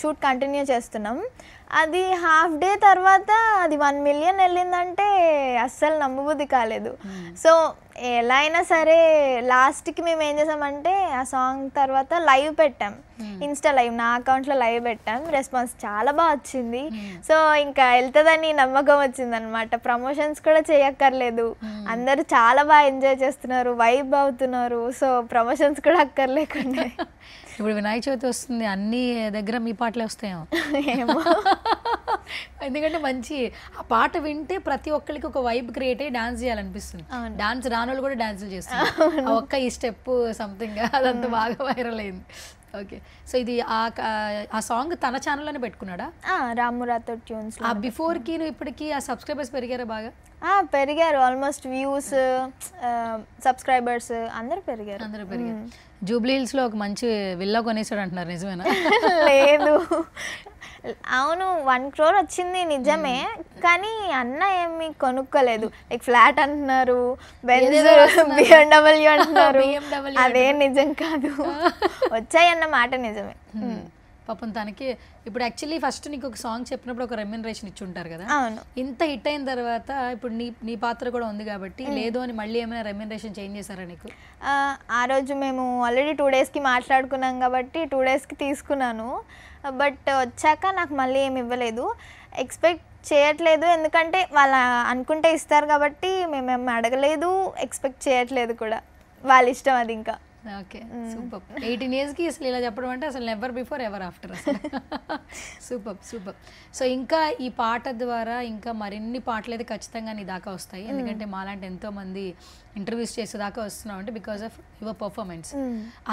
షూట్ కంటిన్యూ చేస్తున్నాం. అది హాఫ్ డే తర్వాత అది 1 million వెళ్ళిందంటే అస్సలు నమ్మబుద్ధి కాలేదు. సో ఎలా అయినా సరే లాస్ట్కి మేము ఏం చేసామంటే ఆ సాంగ్ తర్వాత లైవ్ పెట్టాం, ఇన్స్టా లైవ్, నా అకౌంట్లో లైవ్ పెట్టాం. రెస్పాన్స్ చాలా బాగా వచ్చింది. సో ఇంకా వెళ్తుందని నమ్మకం వచ్చిందనమాట. ప్రమోషన్స్ కూడా చేయక్కర్లేదు, అందరూ చాలా బాగా ఎంజాయ్ చేస్తున్నారు, వైబ్ అవుతున్నారు. సో ప్రమోషన్స్ కూడా అక్కర్లేకుండా. ఇప్పుడు వినాయక చవితి వస్తుంది, అన్ని దగ్గర మీ పాటలే వస్తాయేమో. ఏమో, ఎందుకంటే మంచి ఆ పాట వింటే ప్రతి ఒక్కరికి ఒక వైబ్ క్రియేట్ అయ్యి డాన్స్ చేయాలనిపిస్తుంది. డాన్స్ రానోళ్ళు కూడా డాన్సులు చేస్తారు. ఆ ఒక్క ఈ స్టెప్ సంథింగ్ అదంతా బాగా వైరల్ అయింది. ఓకే. సో ఇది ఆ సాంగ్ తన ఛానల్లోనే పెట్టుకున్నాడా? రాము రాథోడ్ ట్యూన్స్. ఆ బిఫోర్కి ఇప్పటికి ఆ సబ్స్క్రైబర్స్ పెరిగారా బాగా? పెరిగారు. ఆల్మోస్ట్ వ్యూస్, సబ్స్క్రైబర్స్ అందరూ పెరిగారు. జూబ్లీ హిల్స్లో ఒక మంచి విల్లా కొనేసాడు అంటున్నారు, నిజమేనా? లేదు, అవును 1 crore వచ్చింది నిజమే, కానీ అన్న ఏమి కొనుక్కోలేదు. లైక్ ఫ్లాట్ అంటున్నారు, బెంజ్, BMW అంటున్నారు. అదే నిజం కాదు, వచ్చాయన్న మాట నిజమే. పాపం తనకి ఇప్పుడు యాక్చువల్లీ ఫస్ట్ నీకు ఒక సాంగ్ చెప్పినప్పుడు ఒక రెమ్యునరేషన్ ఇచ్చి ఉంటారు కదా. అవును. ఇంత హిట్ అయిన తర్వాత ఇప్పుడు నీ పాత్ర కూడా ఉంది కాబట్టి లేదు అని మళ్ళీ ఏమైనా రెమ్యునరేషన్ చేంజ్ చేశారా నీకు? ఆ రోజు మేము ఆల్రెడీ 2 daysకి మాట్లాడుకున్నాం కాబట్టి 2 daysకి తీసుకున్నాను. బట్ వచ్చాక నాకు మళ్ళీ ఏమి ఇవ్వలేదు. ఎక్స్పెక్ట్ చేయట్లేదు, ఎందుకంటే వాళ్ళు అనుకుంటే ఇస్తారు కాబట్టి మేమేమి అడగలేదు, ఎక్స్పెక్ట్ చేయట్లేదు కూడా. వాళ్ళ ఇష్టం అది. ఇంకా ఓకే, సూపర్. 18 yearsకి అసలు ఇలా చెప్పడం అంటే అసలు నెవర్ బిఫోర్ ఎవర్ ఆఫ్టర్ అసలు. Super super. సో ఇంకా ఈ పాట ద్వారా ఇంకా మరిన్ని పాటలు అయితే ఖచ్చితంగా నీ దాకా వస్తాయి. ఎందుకంటే మాలాంటి ఎంతోమంది ఇంటర్వ్యూస్ చేసేదాకా వస్తున్నావు అంటే బికాస్ ఆఫ్ యువర్ పర్ఫార్మెన్స్.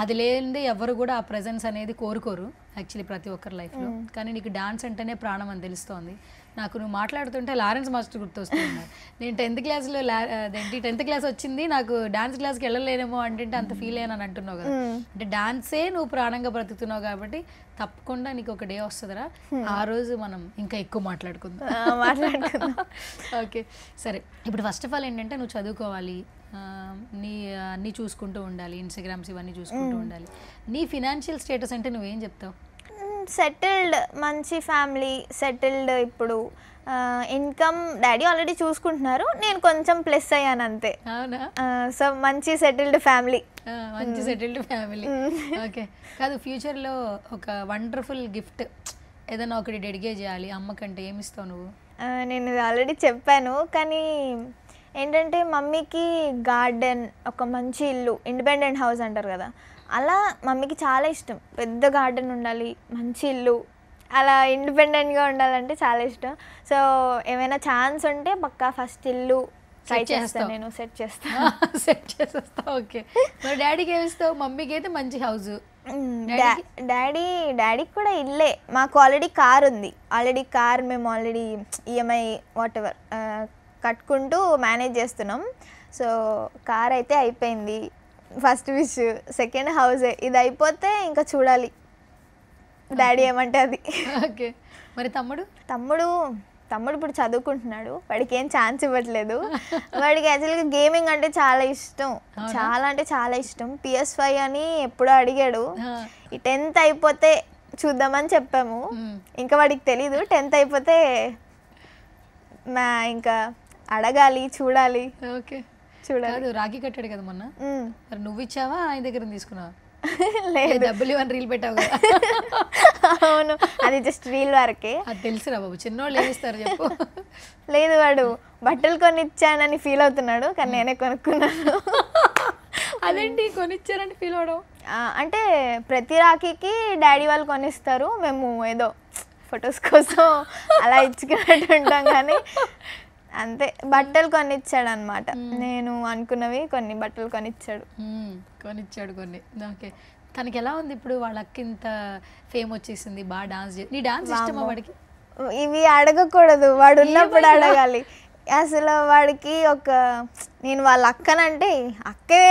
అది లేనిదే ఎవరు కూడా ఆ ప్రెజెన్స్ అనేది కోరుకోరు యాక్చువల్లీ ప్రతి ఒక్కరి లైఫ్లో. కానీ నీకు డాన్స్ అంటేనే ప్రాణం అని తెలుస్తోంది నాకు. నువ్వు మాట్లాడుతుంటే లారెన్స్ మాస్టర్ గుర్తొస్తున్నారు. నేను 10th క్లాస్లో 10th క్లాస్ వచ్చింది, నాకు డాన్స్ క్లాస్కి వెళ్ళలేనేమో అంటే అంత ఫీల్ అయ్యాను అని అంటున్నావు కదా. అంటే డాన్సే నువ్వు ప్రాణంగా బ్రతుకుతున్నావు కాబట్టి తప్పకుండా నీకు ఒక డే వస్తుందిరా, ఆ రోజు మనం ఇంకా ఎక్కువ మాట్లాడుకుందాం. ఓకే సరే. ఇప్పుడు ఫస్ట్ ఆఫ్ ఆల్ ఏంటంటే నువ్వు చదువుకోవాలి, అన్నీ చూసుకుంటూ ఉండాలి, ఇన్స్టాగ్రామ్స్ ఇవన్నీ చూసుకుంటూ ఉండాలి. నీ ఫినాన్షియల్ స్టేటస్ అంటే నువ్వేం చెప్తావు? సెటిల్డ్, మంచి ఫ్యామిలీ, సెటిల్డ్. ఇప్పుడు ఇన్కమ్ డాడీ ఆల్రెడీ చూసుకుంటున్నారు, నేను కొంచెం ప్లస్ అయ్యాను అంతే. అవునా? సో మంచి సెటిల్డ్ ఫ్యామిలీ. మంచి సెటిల్డ్ ఫ్యామిలీ. ఓకే. కాదు, ఫ్యూచర్లో ఒక వండర్ఫుల్ గిఫ్ట్ ఏదైనా ఒకటి డెడికేట్ చేయాలి అమ్మకంటే ఏమి ఇస్తావు నువ్వు? నేను ఆల్రెడీ చెప్పాను, కానీ ఏంటంటే మమ్మీకి గార్డెన్, ఒక మంచి ఇల్లు, ఇండిపెండెంట్ హౌస్ అంటారు కదా, అలా మమ్మీకి చాలా ఇష్టం. పెద్ద గార్డెన్ ఉండాలి, మంచి ఇల్లు, అలా ఇండిపెండెంట్గా ఉండాలంటే చాలా ఇష్టం. సో ఏమైనా ఛాన్స్ ఉంటే పక్కా ఫస్ట్ ఇల్లు ట్రై చేస్తాను, నేను సెట్ చేస్తాను. సెట్ చేసేస్తా. ఓకే. మరి డాడీకి ఏమిస్తావు? మమ్మీకి అయితే మంచి హౌస్, డాడీకి కూడా ఇల్లే. మాకు ఆల్రెడీ కార్ ఉంది. మేము ఆల్రెడీ ఈఎంఐ వాట్ ఎవర్ కట్టుకుంటూ మేనేజ్ చేస్తున్నాం. సో కార్ అయితే అయిపోయింది. First wish. సెకండ్ హౌసే. ఇది అయిపోతే ఇంకా చూడాలి డాడీ ఏమంటే అది. ఓకే. మరి తమ్ముడు ఇప్పుడు చదువుకుంటున్నాడు. వాడికి ఏం ఛాన్స్ ఇవ్వట్లేదు. వాడికి యాక్చువల్గా గేమింగ్ అంటే చాలా ఇష్టం. చాలా అంటే చాలా ఇష్టం. PS5 అని ఎప్పుడో అడిగాడు. ఈ 10th అయిపోతే చూద్దామని చెప్పాము. ఇంకా వాడికి తెలీదు. 10th అయిపోతే ఇంకా అడగాలి, చూడాలి. ఓకే. చూడాలి. రాఖీ కట్టాడు కదా మొన్న. మరి నువ్వు ఇచ్చావా ఆయన దగ్గర తీసుకున్నావా? లేదు, డబ్బులు ఇవన్నీ రీల్ పెట్టావు కదా. అవును, అది జస్ట్ రీల్ వరకే. అది తెలుసురా బాబు, చిన్నోళ్ళు ఏమిస్తారు చెప్పు. లేదు, వాడు బట్టలు కొనిచ్చానని ఫీల్ అవుతున్నాడు, కానీ నేనే కొనుక్కున్నాను. అదేంటి కొనిచ్చారని ఫీల్ అవడం? అంటే ప్రతి రాఖీకి డాడీ వాళ్ళు కొనిస్తారు, మేము ఏదో ఫొటోస్ కోసం అలా ఇచ్చుకున్నట్టు ఉంటాం. కానీ అంతే, బట్టలు కొనిచ్చాడు అనమాట. నేను అనుకున్నవి కొన్ని బట్టలు కొనిచ్చాడు కొన్ని. ఓకే. తనకి ఎలా ఉంది ఇప్పుడు? వాళ్ళ అక్క ఇంత ఫేమ్ వచ్చేసింది, బాగా డాన్స్ నీ డాన్స్ ఇష్టమా వాడికి? ఇవి అడగకూడదు, వాడు ఉన్నప్పుడు అడగాలి. అసలు వాడికి నేను వాళ్ళ అక్కనంటే అక్కే,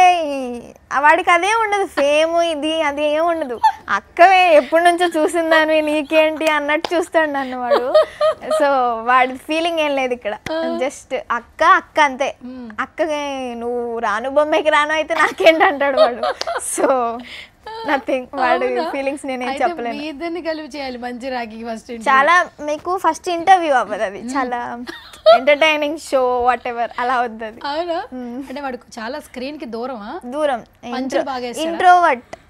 వాడికి అదే ఉండదు, ఫేమ్ ఇది అది ఏం ఉండదు. అక్కవే ఎప్పటి నుంచో చూసిందాను, నీకేంటి అన్నట్టు చూస్తాడు నన్ను వాడు. సో వాడి ఫీలింగ్ ఏం లేదు ఇక్కడ, జస్ట్ అక్క అంతే. అక్కకి నువ్వు రాను బొమ్మకి రాను అయితే నాకేంటి అంటాడు వాడు. సో నథింగ్, వాడి ఫీలింగ్స్ నేనేం చెప్పలేను. ఇద్దరిని కలిపి చేయాలి మంచి రాఖీ. చాలా మీకు ఫస్ట్ ఇంటర్వ్యూ అవ్వదు, అది చాలా ఎంటర్టైనింగ్ షో వాట్ ఎవర్ అలా అవుతుంది. అవునా? అంటే వాడికి చాలా స్క్రీన్ కి దూరం.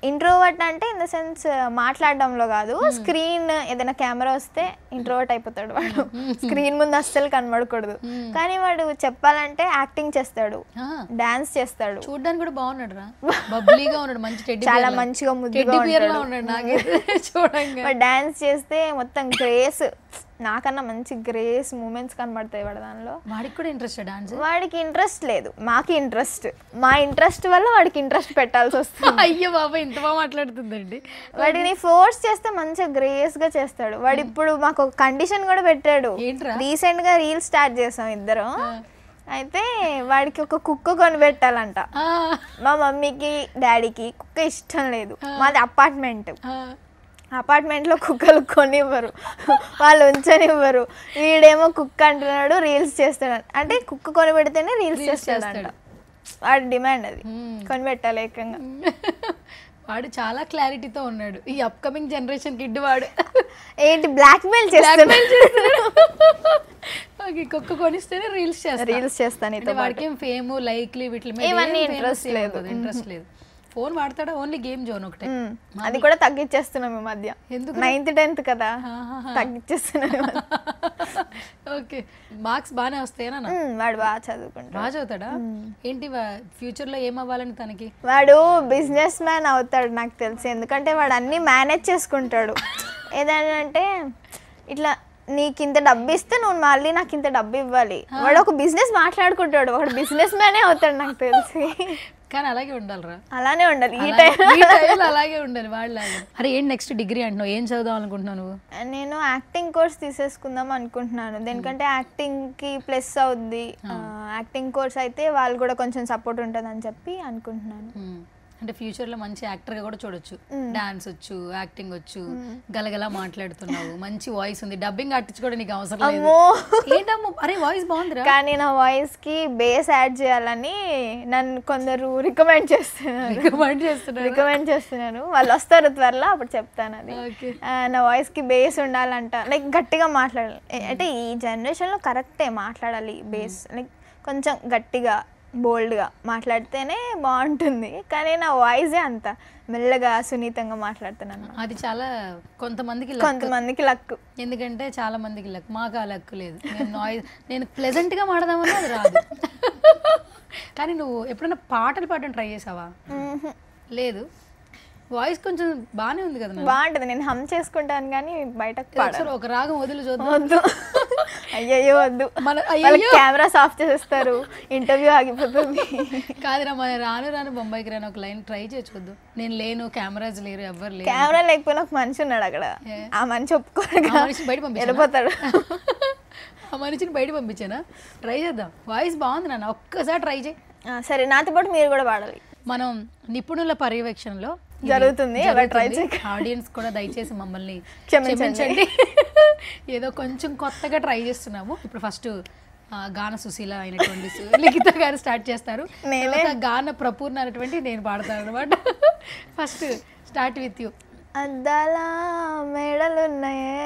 ఇంట్రోవర్ట్ అంటే ఇన్ ద సెన్స్ మాట్లాడడంలో కాదు, స్క్రీన్ ఏదైనా కెమెరా వస్తే ఇంట్రోవర్ట్ అయిపోతాడు వాడు. స్క్రీన్ ముందు అస్సలు కనబడకూడదు. కానీ వాడు చెప్పాలంటే యాక్టింగ్ చేస్తాడు, డాన్స్ చేస్తాడు. చూడడానికి కూడా బాగున్నాడు రా, బబ్లీగా ఉన్నాడు, మంచి చాలా మంచిగా ముద్దుగా ఉన్నాడు. డాన్స్ చేస్తే మొత్తం గ్రేస్, నాకన్నా మంచి గ్రేస్ మూమెంట్స్ కనబడతాయి వాడు దానిలో. వాడికి కూడా ఇంట్రెస్ట్ డాన్స్? వాడికి ఇంట్రెస్ట్ లేదు, మాకు ఇంట్రెస్ట్. మా ఇంట్రెస్ట్ వల్ల వాడికి ఇంట్రెస్ట్ పెట్టాల్సి వస్తుంది. అయ్యో బాబా, ఇంత బాగా మాట్లాడుతుందండి. వాడిని ఫోర్స్ చేస్తే మంచిగా గ్రేస్ గా చేస్తాడు వాడు. ఇప్పుడు మాకు ఒక కండిషన్ కూడా పెట్టాడు. రీసెంట్ గా రీల్ స్టార్ట్ చేసాం ఇద్దరం. అయితే వాడికి ఒక కుక్క కొనిపెట్టాలంట. మా మమ్మీకి డాడీకి కుక్క ఇష్టం లేదు. మాది అపార్ట్మెంట్లో కుక్కలు కొనివ్వరు, వాళ్ళు ఉంచనివ్వరు. వీడేమో కుక్క అంటున్నాడు, రీల్స్ చేస్తాడు. అంటే కుక్క కొనిపెడితేనే రీల్స్ చేస్తాడంట. వాడి డిమాండ్ అది, కొనిపెట్టాలి ఏకంగా. వాడు చాలా క్లారిటీతో ఉన్నాడు ఈ అప్కమింగ్ జనరేషన్ కిడ్. వాడు ఏంటి బ్లాక్ మెయిల్ చేస్తాడు. కుక్క కొనిస్తేనే రీల్స్ చేస్తాను. వాడికి ఏం ఫేమ్ లైక్లు వీటి మీద ఇంట్రెస్ట్ లేదు. ఫోన్ వాడతాడా? ఓన్లీ గేమ్ జోన్ ఒకటే. అది కూడా తగ్గించేస్తున్నాం ఈ మధ్య. ఎందుకు? 9th 10th కదా, తగ్గించేస్తున్నాం. ఓకే. మార్క్స్ బాగానే వస్తాయనా? వాడు బాగా చదువుకుంటాడు. బాగా చదువుతాడా? ఏంటి ఫ్యూచర్ లో ఏం అవ్వాలని తనకి? వాడు బిజినెస్ మ్యాన్ అవుతాడు నాకు తెలిసి. ఎందుకంటే వాడు అన్ని మేనేజ్ చేసుకుంటాడు. ఏదంటే ఇట్లా నీకు ఇంత డబ్బు ఇస్తే నువ్వు మళ్ళీ నాకు ఇంత డబ్బు ఇవ్వాలి. వాడు ఒక బిజినెస్ మాట్లాడుకుంటాడు, వాడు బిజినెస్ మ్యానే అవుతాడు నాకు తెలిసి. కానీ అలాగే ఉండాలిరా, అలానే ఉండాలి. ఈ టైంలో అలాగే ఉండాలి వాళ్ళలాగా. అరే ఏంటి నెక్స్ట్ డిగ్రీ అంటున్నావు, ఏం చదువుదాం అనుకుంటున్నావు నువ్వు? నేను యాక్టింగ్ కోర్స్ తీసేసుకుందాం అనుకుంటున్నాను. దేనికంటే యాక్టింగ్ కి ప్లస్ అవుద్ది. యాక్టింగ్ కోర్స్ అయితే వాళ్ళు కూడా కొంచెం సపోర్ట్ ఉంటుంది అని చెప్పి అనుకుంటున్నాను. అంటే ఫ్యూచర్ లో మంచి యాక్టర్ గా కూడా చూడొచ్చు. డాన్స్ వచ్చు, యాక్టింగ్ వచ్చు, గలగలా మాట్లాడుతున్నావు, మంచి వాయిస్ ఉంది. డబ్బింగ్ ఆర్టిస్ట్ కూడా నీకు అవసరం లేదు. ఏంటమ్మో, అరే వాయిస్ బాగుందిరా. కానీ నా వాయిస్ కి బేస్ యాడ్ చేయాలని నన్ను కొందరు రికమెండ్ చేస్తున్నాను. వాళ్ళు వస్తారు త్వరలో, అప్పుడు చెప్తాను. అది నా వాయిస్ కి బేస్ ఉండాలంట, లైక్ గట్టిగా మాట్లాడాలి. అంటే ఈ జనరేషన్ లో కరెక్టే మాట్లాడాలి. బేస్ లైక్ కొంచెం గట్టిగా బోల్డ్గా మాట్లాడితేనే బాగుంటుంది. కానీ నా వాయిసే అంత మెల్లగా సున్నితంగా మాట్లాడుతున్నాను. అది చాలా కొంతమందికి లక్. ఎందుకంటే చాలా మందికి లక్, మాకు ఆ లక్ లేదు. నేను ప్లెజెంట్గా మాట్లాడదామన్నా అది రాదు. కానీ నువ్వు ఎప్పుడైనా పాటలు పాడడం ట్రై చేసావా? లేదు. వాయిస్ కొంచెం బాగానే ఉంది కదా. బాగుంటుంది, నేను హమ్ చేసుకుంటాను కానీ బయటకు ఒక రాగం వదిలి చూద్దాం. అయ్యయ్యో వద్దు, మన కెమెరాస్ ఆఫ్ చేసేస్తారు, ఇంటర్వ్యూ ఆగిపోతుంది. కాదురా, మన రాను రాను బొంబాయికి రాను ఒక లైన్ ట్రై చేయొద్దు. నేను లేను, కెమెరాస్ లేరు, ఎవ్వరు లేరు. కెమెరా లేకపోయినా ఒక మనిషి ఉన్నాడు అక్కడ, ఆ మనిషి ఒప్పుకోడు, బయట వెళ్ళిపోతాడు. ఆ మనిషిని బయట పంపించానా? ట్రై చేద్దాం. వాయిస్ బాగుంది నాన్న, ఒక్కసారి ట్రై చేయి. సరే, నాతో పాటు మీరు కూడా పాడాలి. మనం నిపుణుల పర్యవేక్షణలో జరుగుతుంది. ఆడియన్స్ కూడా దయచేసి మమ్మల్ని క్షమించండి. ఏదో కొంచెం కొత్తగా ట్రై చేస్తున్నాము. ఇప్పుడు ఫస్ట్ గాన సుశీల అయినటువంటి లిఖిత గారు స్టార్ట్ చేస్తారు. గాన ప్రపూర్ణ అనేటువంటి నేను పాడతాను అనమాట. First start with you. అద్దాల మేడలున్నాయే,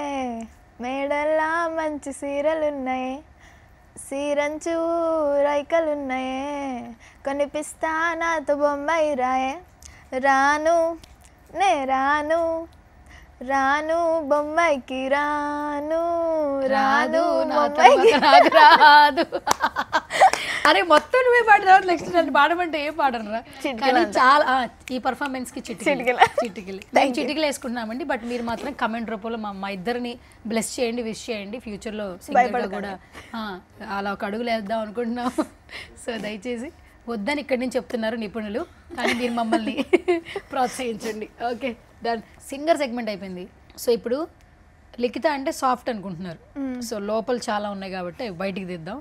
మేడల్లా మంచి సీరలున్నాయే, సీరంచు రైకలున్నాయే, కొనిపిస్తా నాతో బొంబాయి రాయే, రాను నే రాను, రాను బొంబాయికి రాను, రాను బొంబాయికి రాదు. అరే మొత్తం నువ్వే పాడతావు, నెక్స్ట్ నన్ను పాడమంటే ఏం పాడనురా. కానీ చాలా ఈ పర్ఫార్మెన్స్ కి చిటికలు మేము చిటికలు వేసుకుంటున్నామండి. బట్ మీరు మాత్రం కమెంట్ రూపంలో మా ఇద్దరిని బ్లెస్ చేయండి, విష్ చేయండి. ఫ్యూచర్ లో సింగర్ కూడా అలా ఒక అడుగులు వేద్దాం అనుకుంటున్నాము. సో దయచేసి వద్దని ఇక్కడి నుంచి చెప్తున్నారు నిపుణులు, కానీ మీరు మమ్మల్ని ప్రోత్సహించండి. Okay done. సింగర్ సెగ్మెంట్ అయిపోయింది. సో ఇప్పుడు లిఖిత అంటే సాఫ్ట్ అనుకుంటున్నారు. సో లోపల చాలా ఉన్నాయి కాబట్టి బయటికి దిద్దాం.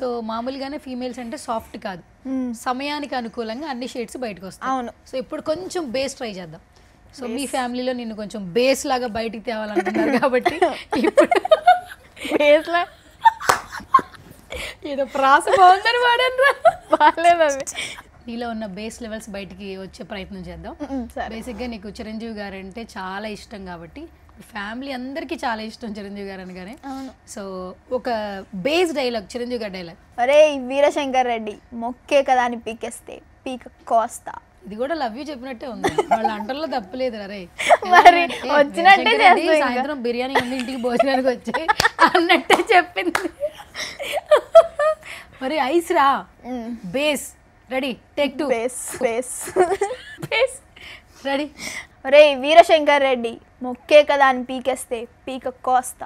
సో మామూలుగానే ఫీమేల్స్ అంటే సాఫ్ట్ కాదు, సమయానికి అనుకూలంగా అన్ని షేడ్స్ బయటకు వస్తాయి. సో ఇప్పుడు కొంచెం బేస్ ట్రై చేద్దాం. సో మీ ఫ్యామిలీలో నిన్ను కొంచెం బేస్ లాగా బయటికి తేవాలనుకున్నారు కాబట్టి ఇప్పుడు బేస్ లా ఏదో ప్రాస బాగుందని వాడనరా, బాగాలేదు అది. నీలో ఉన్న బేస్ లెవెల్స్ బయటికి వచ్చే ప్రయత్నం చేద్దాం. బేసిక్గా నీకు చిరంజీవి గారు అంటే చాలా ఇష్టం కాబట్టి ఫ్యామిలీ అందరికీ చాలా ఇష్టం చిరంజీవి గారు అనగానే. సో ఒక బేస్ డైలాగ్, చిరంజీవి గారి డైలాగ్. అరే వీరశంకర్ రెడ్డి మొక్కే కదా అని పీకేస్తే పీక కోస్తా. ఇది కూడా లవ్ యూ చెప్పినట్టే ఉంది, వాళ్ళ అంటల్లో తప్పలేదు. అరే వచ్చినట్టే సాయంత్రం బిర్యానీ ఉంది ఇంటికి భోజనానికి వచ్చి అన్నట్టే చెప్పింది. మరి ఐస్ రా, base ready, take two. Base ready. అరే వీరశంకర్ రెడ్డి మొక్కే కదా అని పీకేస్తే పీక కోస్తా.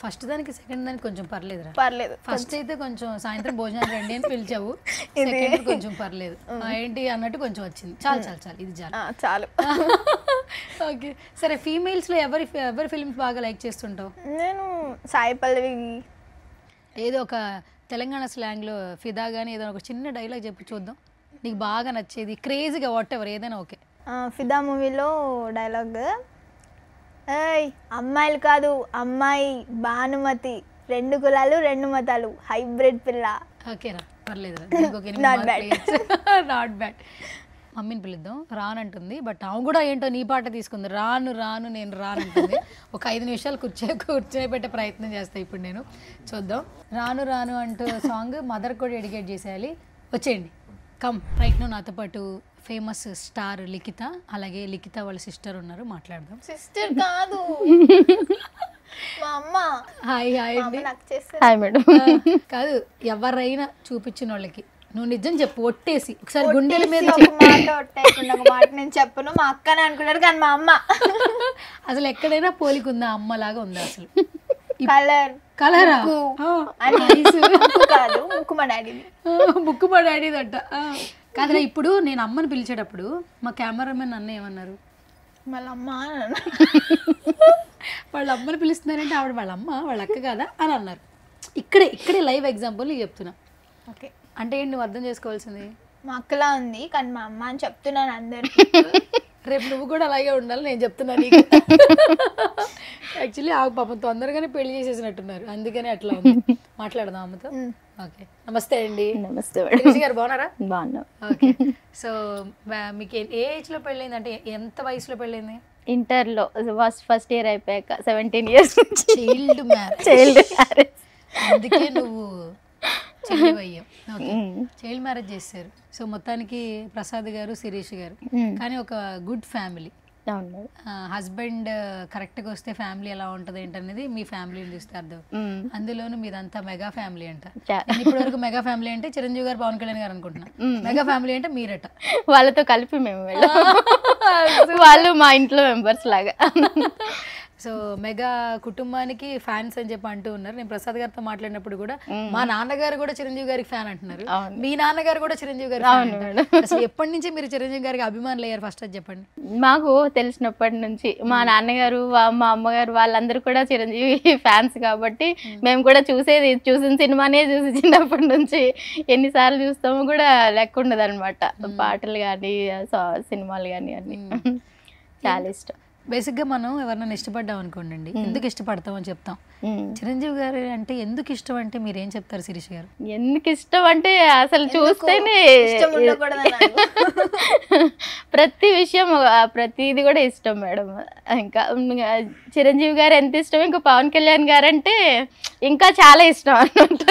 ఫస్ట్ దానికి సెకండ్ దానికి కొంచెం పర్లేదురా, పర్లేదు. ఫస్ట్ అయితే కొంచెం సాయంత్రం భోజనాలు రండి అని పిలిచావు, సెకండ్ కొంచెం పర్లేదు ఏంటి అన్నట్టు కొంచెం వచ్చింది. చాలు చాలు చాలు, ఇది చాలు. ఓకే సరే, ఫీమేల్స్ లో ఎవరి ఫిల్మ్స్ బాగా లైక్ చేస్తుంటావు? నేను సాయి పల్లవి. ఏదో ఒక తెలంగాణ స్లాంగ్ లో ఫిదా గానీ ఏదో ఒక చిన్న డైలాగ్ చెప్పి చూద్దాం, నీకు బాగా నచ్చేది, క్రేజీగా వాట్ ఎవర్ ఏదైనా ఓకే. ఫిదా మూవీలో డైలాగ్, ఏయ్ అమ్మాయిలు కాదు అమ్మాయి భానుమతి, 2 కులాలు 2 మతాలు, హైబ్రిడ్ పిల్ల. ఓకేరా పర్లేదు, నాట్ బ్యాడ్. మమ్మీని పిలుద్దాం, రానంటుంది. బట్ ఆమె కూడా ఏంటో నీ పాట తీసుకుంది, రాను రాను నేను రానంటుంది. ఒక 5 నిమిషాలు కూర్చోబెట్టే ప్రయత్నం చేస్తాను ఇప్పుడు నేను, చూద్దాం. రాను రాను అంటూ సాంగ్ మదర్ కూడా డెడికేట్ చేసేయాలి. వచ్చేయండి, కమ్ రైట్ నో. నాతో పాటు ఫేమస్ స్టార్ లిఖిత, అలాగే లిఖిత వాళ్ళ సిస్టర్ ఉన్నారు, మాట్లాడదాం. సిస్టర్ కాదు మా అమ్మ. హాయ్ హాయ్ అండి. Hi madam. కాదు, ఎవరైనా చూపించిన వాళ్ళకి నువ్వు నిజం చెప్పు, ఒట్టేసి ఒకసారి గుండెల మీద మాట నేను చెప్పను, మా అక్కనే అనుకున్నారు కానీ మా అమ్మ. అసలు ఎక్కడైనా పోలిక ఉందా? అమ్మలాగా ఉందా అసలు? కలరా కాదు, ముక్కు మా డాడీ, ముక్కు మా డాడీది అంట. కాదురా, ఇప్పుడు నేను అమ్మని పిలిచేటప్పుడు మా కెమెరామెన్ అన్న ఏమన్నారు? వాళ్ళ అమ్మ. వాళ్ళ అమ్మని పిలుస్తున్నారంటే ఆవిడ వాళ్ళ అమ్మ, వాళ్ళ అక్క కాదా అని అన్నారు. ఇక్కడే లైవ్ ఎగ్జాంపుల్ నీకు చెప్తున్నా. ఓకే అంటే ఏంటి నువ్వు అర్థం చేసుకోవాల్సింది? మా అక్కలా ఉంది కానీ మా అమ్మ అని చెప్తున్నాను అందరికి. రేపు నువ్వు కూడా అలాగే ఉండాలి నేను చెప్తున్నా నీకు. యాక్చువల్లీ ఆ పాపం తొందరగానే పెళ్లి చేసేసినట్టున్నారు, అందుకనే అట్లా ఉంది. మాట్లాడదాం అమ్మతో. ఓకే నమస్తే అండి. నమస్తే గారు, బాగున్నారా? బాగున్నా. ఓకే సో మీకు ఏ ఏజ్ లో పెళ్ళైంది, అంటే ఎంత వయసులో పెళ్ళైంది? ఇంటర్లో ఫస్ట్ ఇయర్ అయిపోయాక 17 years. Child marriage. అందుకే నువ్వు చైల్డ్ అయ్యావు. ఓకే, చైల్డ్ మ్యారేజ్ చేశారు. సో మొత్తానికి ప్రసాద్ గారు, శిరీష్ గారు, కానీ ఒక గుడ్ ఫ్యామిలీ. హస్బెండ్ కరెక్ట్గా వస్తే ఫ్యామిలీ ఎలా ఉంటుంది ఏంటనేది మీ ఫ్యామిలీని చూస్తే అర్థం. అందులోనూ మీదంతా మెగా ఫ్యామిలీ అంట. ఇప్పటి వరకు మెగా ఫ్యామిలీ అంటే చిరంజీవి గారు, పవన్ కళ్యాణ్ గారు అనుకుంటున్నా. మెగా ఫ్యామిలీ అంటే మీరట. వాళ్ళతో కలిపి మేము వాళ్ళు మా ఇంట్లో మెంబర్స్ లాగా. సో మెగా కుటుంబానికి ఫ్యాన్స్ అని చెప్పి అంటూ ఉన్నారు. నేను ప్రసాద్ గారితో మాట్లాడినప్పుడు కూడా మా నాన్నగారు కూడా చిరంజీవి గారికి ఫ్యాన్ అంటున్నారు, మీ నాన్నగారు కూడా చిరంజీవి గారి ఫ్యాన్ అంటారు. అసలు ఎప్పటి నుంచి మీరు చిరంజీవి గారికి అభిమానులు అయ్యారు ఫస్ట్ అది చెప్పండి. మాకు తెలిసినప్పటి నుంచి మా నాన్నగారు మా అమ్మగారు వాళ్ళందరూ కూడా చిరంజీవి ఫ్యాన్స్ కాబట్టి మేము కూడా చూసిన సినిమానే చూసి చిన్నప్పటి నుంచి ఎన్నిసార్లు చూస్తామో కూడా లెక్క ఉండదు అనమాట. పాటలు కానీ సినిమాలు కానీ అన్ని చాలా ఇష్టం. బేసిక్గా మనం ఎవరినైనా ఇష్టపడ్డాం అనుకోండి, ఎందుకు ఇష్టపడతాం అని చెప్తాం. చిరంజీవి గారు అంటే ఎందుకు ఇష్టం అంటే మీరు ఏం చెప్తారు శిరీష్ గారు? ఎందుకు ఇష్టం అంటే అసలు చూస్తేనే ప్రతి విషయం ప్రతిది కూడా ఇష్టం మేడం. ఇంకా చిరంజీవి గారు ఎంత ఇష్టం, ఇంకా పవన్ కళ్యాణ్ గారు అంటే ఇంకా చాలా ఇష్టం అన్నమాట.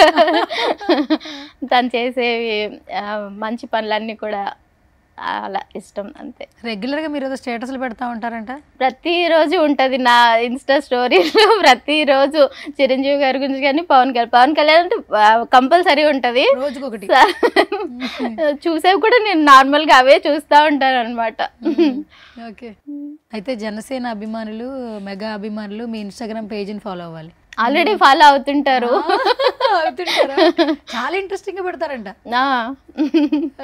తను చేసేవి మంచి పనులన్నీ కూడా అలా ఇష్టం అంతే. రెగ్యులర్గా మీరు ఏదో స్టేటస్లు పెడతా ఉంటారంట, ప్రతిరోజు ఉంటుంది నా ఇన్స్టా స్టోరీలో. ప్రతిరోజు చిరంజీవి గారి గురించి కానీ పవన్ కళ్యాణ్ అంటే కంపల్సరీ ఉంటుంది. రోజుకొకటి చూసేవి కూడా నేను నార్మల్గా అవే చూస్తూ ఉంటాను అనమాట. ఓకే, అయితే జనసేన అభిమానులు మెగా అభిమానులు మీ ఇన్స్టాగ్రామ్ పేజీని ఫాలో అవ్వాలి. ఆల్రెడీ ఫాలో అవుతుంటారు. చాలా ఇంట్రెస్టింగ్ గా పెడతారంట.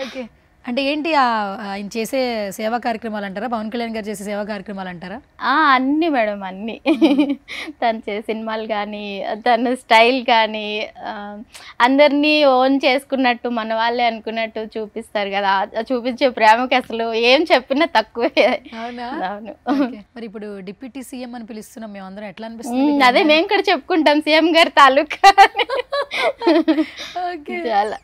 ఓకే, అంటే ఏంటి ఆయన చేసే సేవా కార్యక్రమాలు అంటారా, పవన్ కళ్యాణ్ గారు చేసే సేవా కార్యక్రమాలు అంటారా? అన్ని మేడం అన్ని. తను చేసే సినిమాలు కానీ తన స్టైల్ కానీ అందరినీ ఓన్ చేసుకున్నట్టు మన వాళ్ళే అనుకున్నట్టు చూపిస్తారు కదా. చూపించే ప్రేమకి అసలు ఏం చెప్పినా తక్కువే. అవును. మరి ఇప్పుడు డిప్యూటీ సీఎం అని పిలుస్తున్నాం మేము అందరం, ఎట్లా అనిపిస్తుంది? అదే మేము కూడా చెప్పుకుంటాం సీఎం గారి తాలూకా. చాలా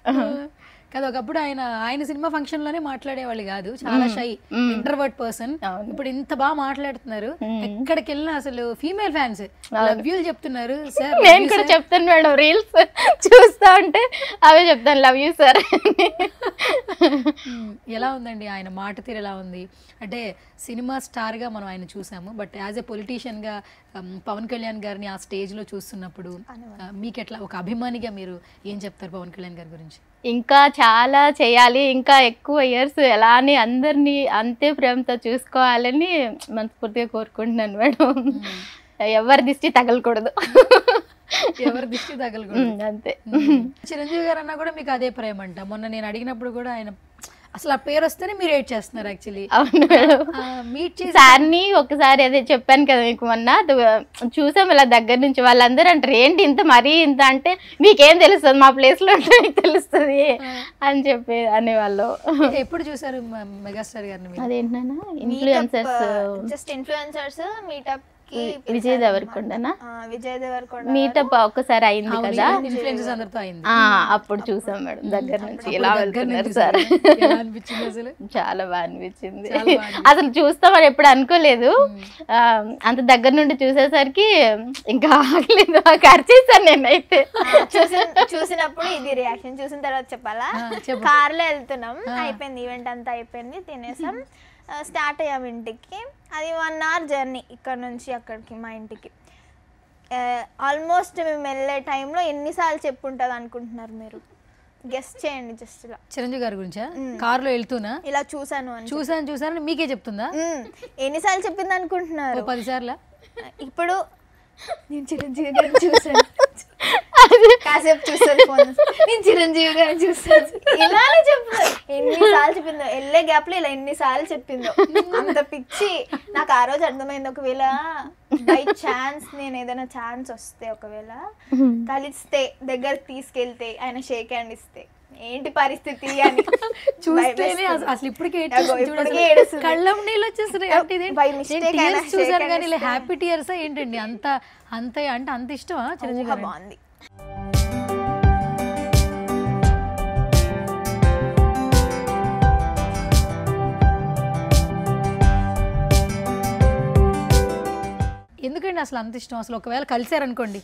కదా, ఒకప్పుడు ఆయన సినిమా ఫంక్షన్ లోనే మాట్లాడేవాళ్ళు కాదు, చాలా షై ఇంట్రోవర్ట్ పర్సన్. ఇప్పుడు ఇంత బాగా మాట్లాడుతున్నారు, ఎక్కడికి వెళ్ళినా అసలు ఫీమేల్ ఫ్యాన్స్ లవ్ యూ చెప్తున్నారు. సార్ నేను కూడా చెప్తాను మేడం, రీల్స్ చూస్తా ఉంటే అవే చెప్తాను, లవ్ యూ సార్. ఎలా ఉందండి ఆయన మాట తీరు, ఎలా ఉంది అంటే సినిమా స్టార్ గా మనం ఆయన చూసాము, బట్ యాజ్ ఎ పొలిటీషియన్ గా పవన్ కళ్యాణ్ గారిని ఆ స్టేజ్ లో చూస్తున్నప్పుడు మీకు ఎట్లా, ఒక అభిమానిగా మీరు ఏం చెప్తారు పవన్ కళ్యాణ్ గారి గురించి? ఇంకా చాలా చేయాలి, ఇంకా ఎక్కువ ఇయర్స్ ఎలా అని అందరినీ అంతే ప్రేమతో చూసుకోవాలని మనస్ఫూర్తిగా కోరుకుంటున్నాను మేడం. ఎవరి దిష్టి తగలకూడదు, ఎవరి దిష్టి తగలకూడదు అంతే. చిరంజీవి గారు అన్నా కూడా మీకు అదే ప్రేమ అంట. మొన్న నేను అడిగినప్పుడు కూడా ఆయన అసలు ఆ పేరు వస్తేనే మీరు ఏడ్ చేస్తున్నారు యాక్చువల్లీ. అవును మేడం, మీట్ చేసి సార్ని ఒకసారి అదే చెప్పాను కదా మీకు మొన్న, చూసాం ఇలా దగ్గర నుంచి. వాళ్ళందరూ అంటారు ఏంటి ఇంత మరీ ఇంత అంటే మీకేం తెలుస్తుంది, మా ప్లేస్ లో ఉంటే మీకు తెలుస్తుంది అని చెప్పి అనేవాళ్ళు. ఎప్పుడు చూసారు మెగాస్టార్ గారిని? అదేంటన్నా influencers, just influencers meetup Vijay Deverakonda meetup ఒక్కసారి అయింది కదా, ఇన్ఫ్లుయెన్సర్స్ అందరితో అయింది. అప్పుడు చూసాం మేడం దగ్గర నుంచి ఎలా వెళ్తున్నారు సార్. చాలా బాగా అనిపించింది. అసలు చూస్తామని ఎప్పుడు అనుకోలేదు, అంత దగ్గర నుండి చూసేసరికి ఇంకా ఆగలేదు, ఖర్చేసాను నేనైతే. చూసినప్పుడు ఇది రియాక్షన్, చూసిన తర్వాత చెప్పాలా? కార్ లో వెళ్తున్నాం, అయిపోయింది ఈవెంట్ అంతా అయిపోయింది, తినేసాం, స్టార్ట్ అయ్యాం ఇంటికి. అది 1 hour జర్నీ ఇక్కడ నుంచి అక్కడికి మా ఇంటికి. ఆల్మోస్ట్ మేము వెళ్ళే టైంలో ఎన్నిసార్లు చెప్పుంటుంది అనుకుంటున్నారు మీరు? గెస్ట్ చేయండి. జస్ట్ ఇలా చిరంజీవి గారి గురించా? కారులో వెళ్తున్నా ఇలా చూసాను మీకే చెప్తుందా? ఎన్నిసార్లు చెప్పింది అనుకుంటున్నారు? 10 సార్లు. ఇప్పుడు నేను చిరంజీవి గారిని చూసాను, కాసేపు చూసాను ఫోన్, నేను చిరంజీవి గారిని చూసాను, ఇలానే చెప్తాను. ఎన్నిసార్లు చెప్పిందో, వెళ్ళే గ్యాప్ లో ఇలా ఎన్నిసార్లు చెప్పిందో, అంత పిచ్చి. నాకు ఆ రోజు అర్థమైంది, ఒకవేళ బై ఛాన్స్ నేను ఏదైనా ఛాన్స్ వస్తే, ఒకవేళ కలిస్తే దగ్గరకు తీసుకెళ్తే, ఆయన షేక్ హ్యాండ్ ఇస్తే ఏంటి పరిస్థితి అని చూస్తేనే అసలు ఇప్పటికే కళ్ళం నీళ్ళు వచ్చేస్తున్నాయి. చూసాను కానీ ఇలా హ్యాపీ టీయర్స్ ఏంటండి? అంత అంటే అంత ఇష్టమా చిరంజీవి గారు? బాగుంది. ఎందుకండి అసలు అంత ఇష్టం? అసలు ఒకవేళ కలిసారనుకోండి,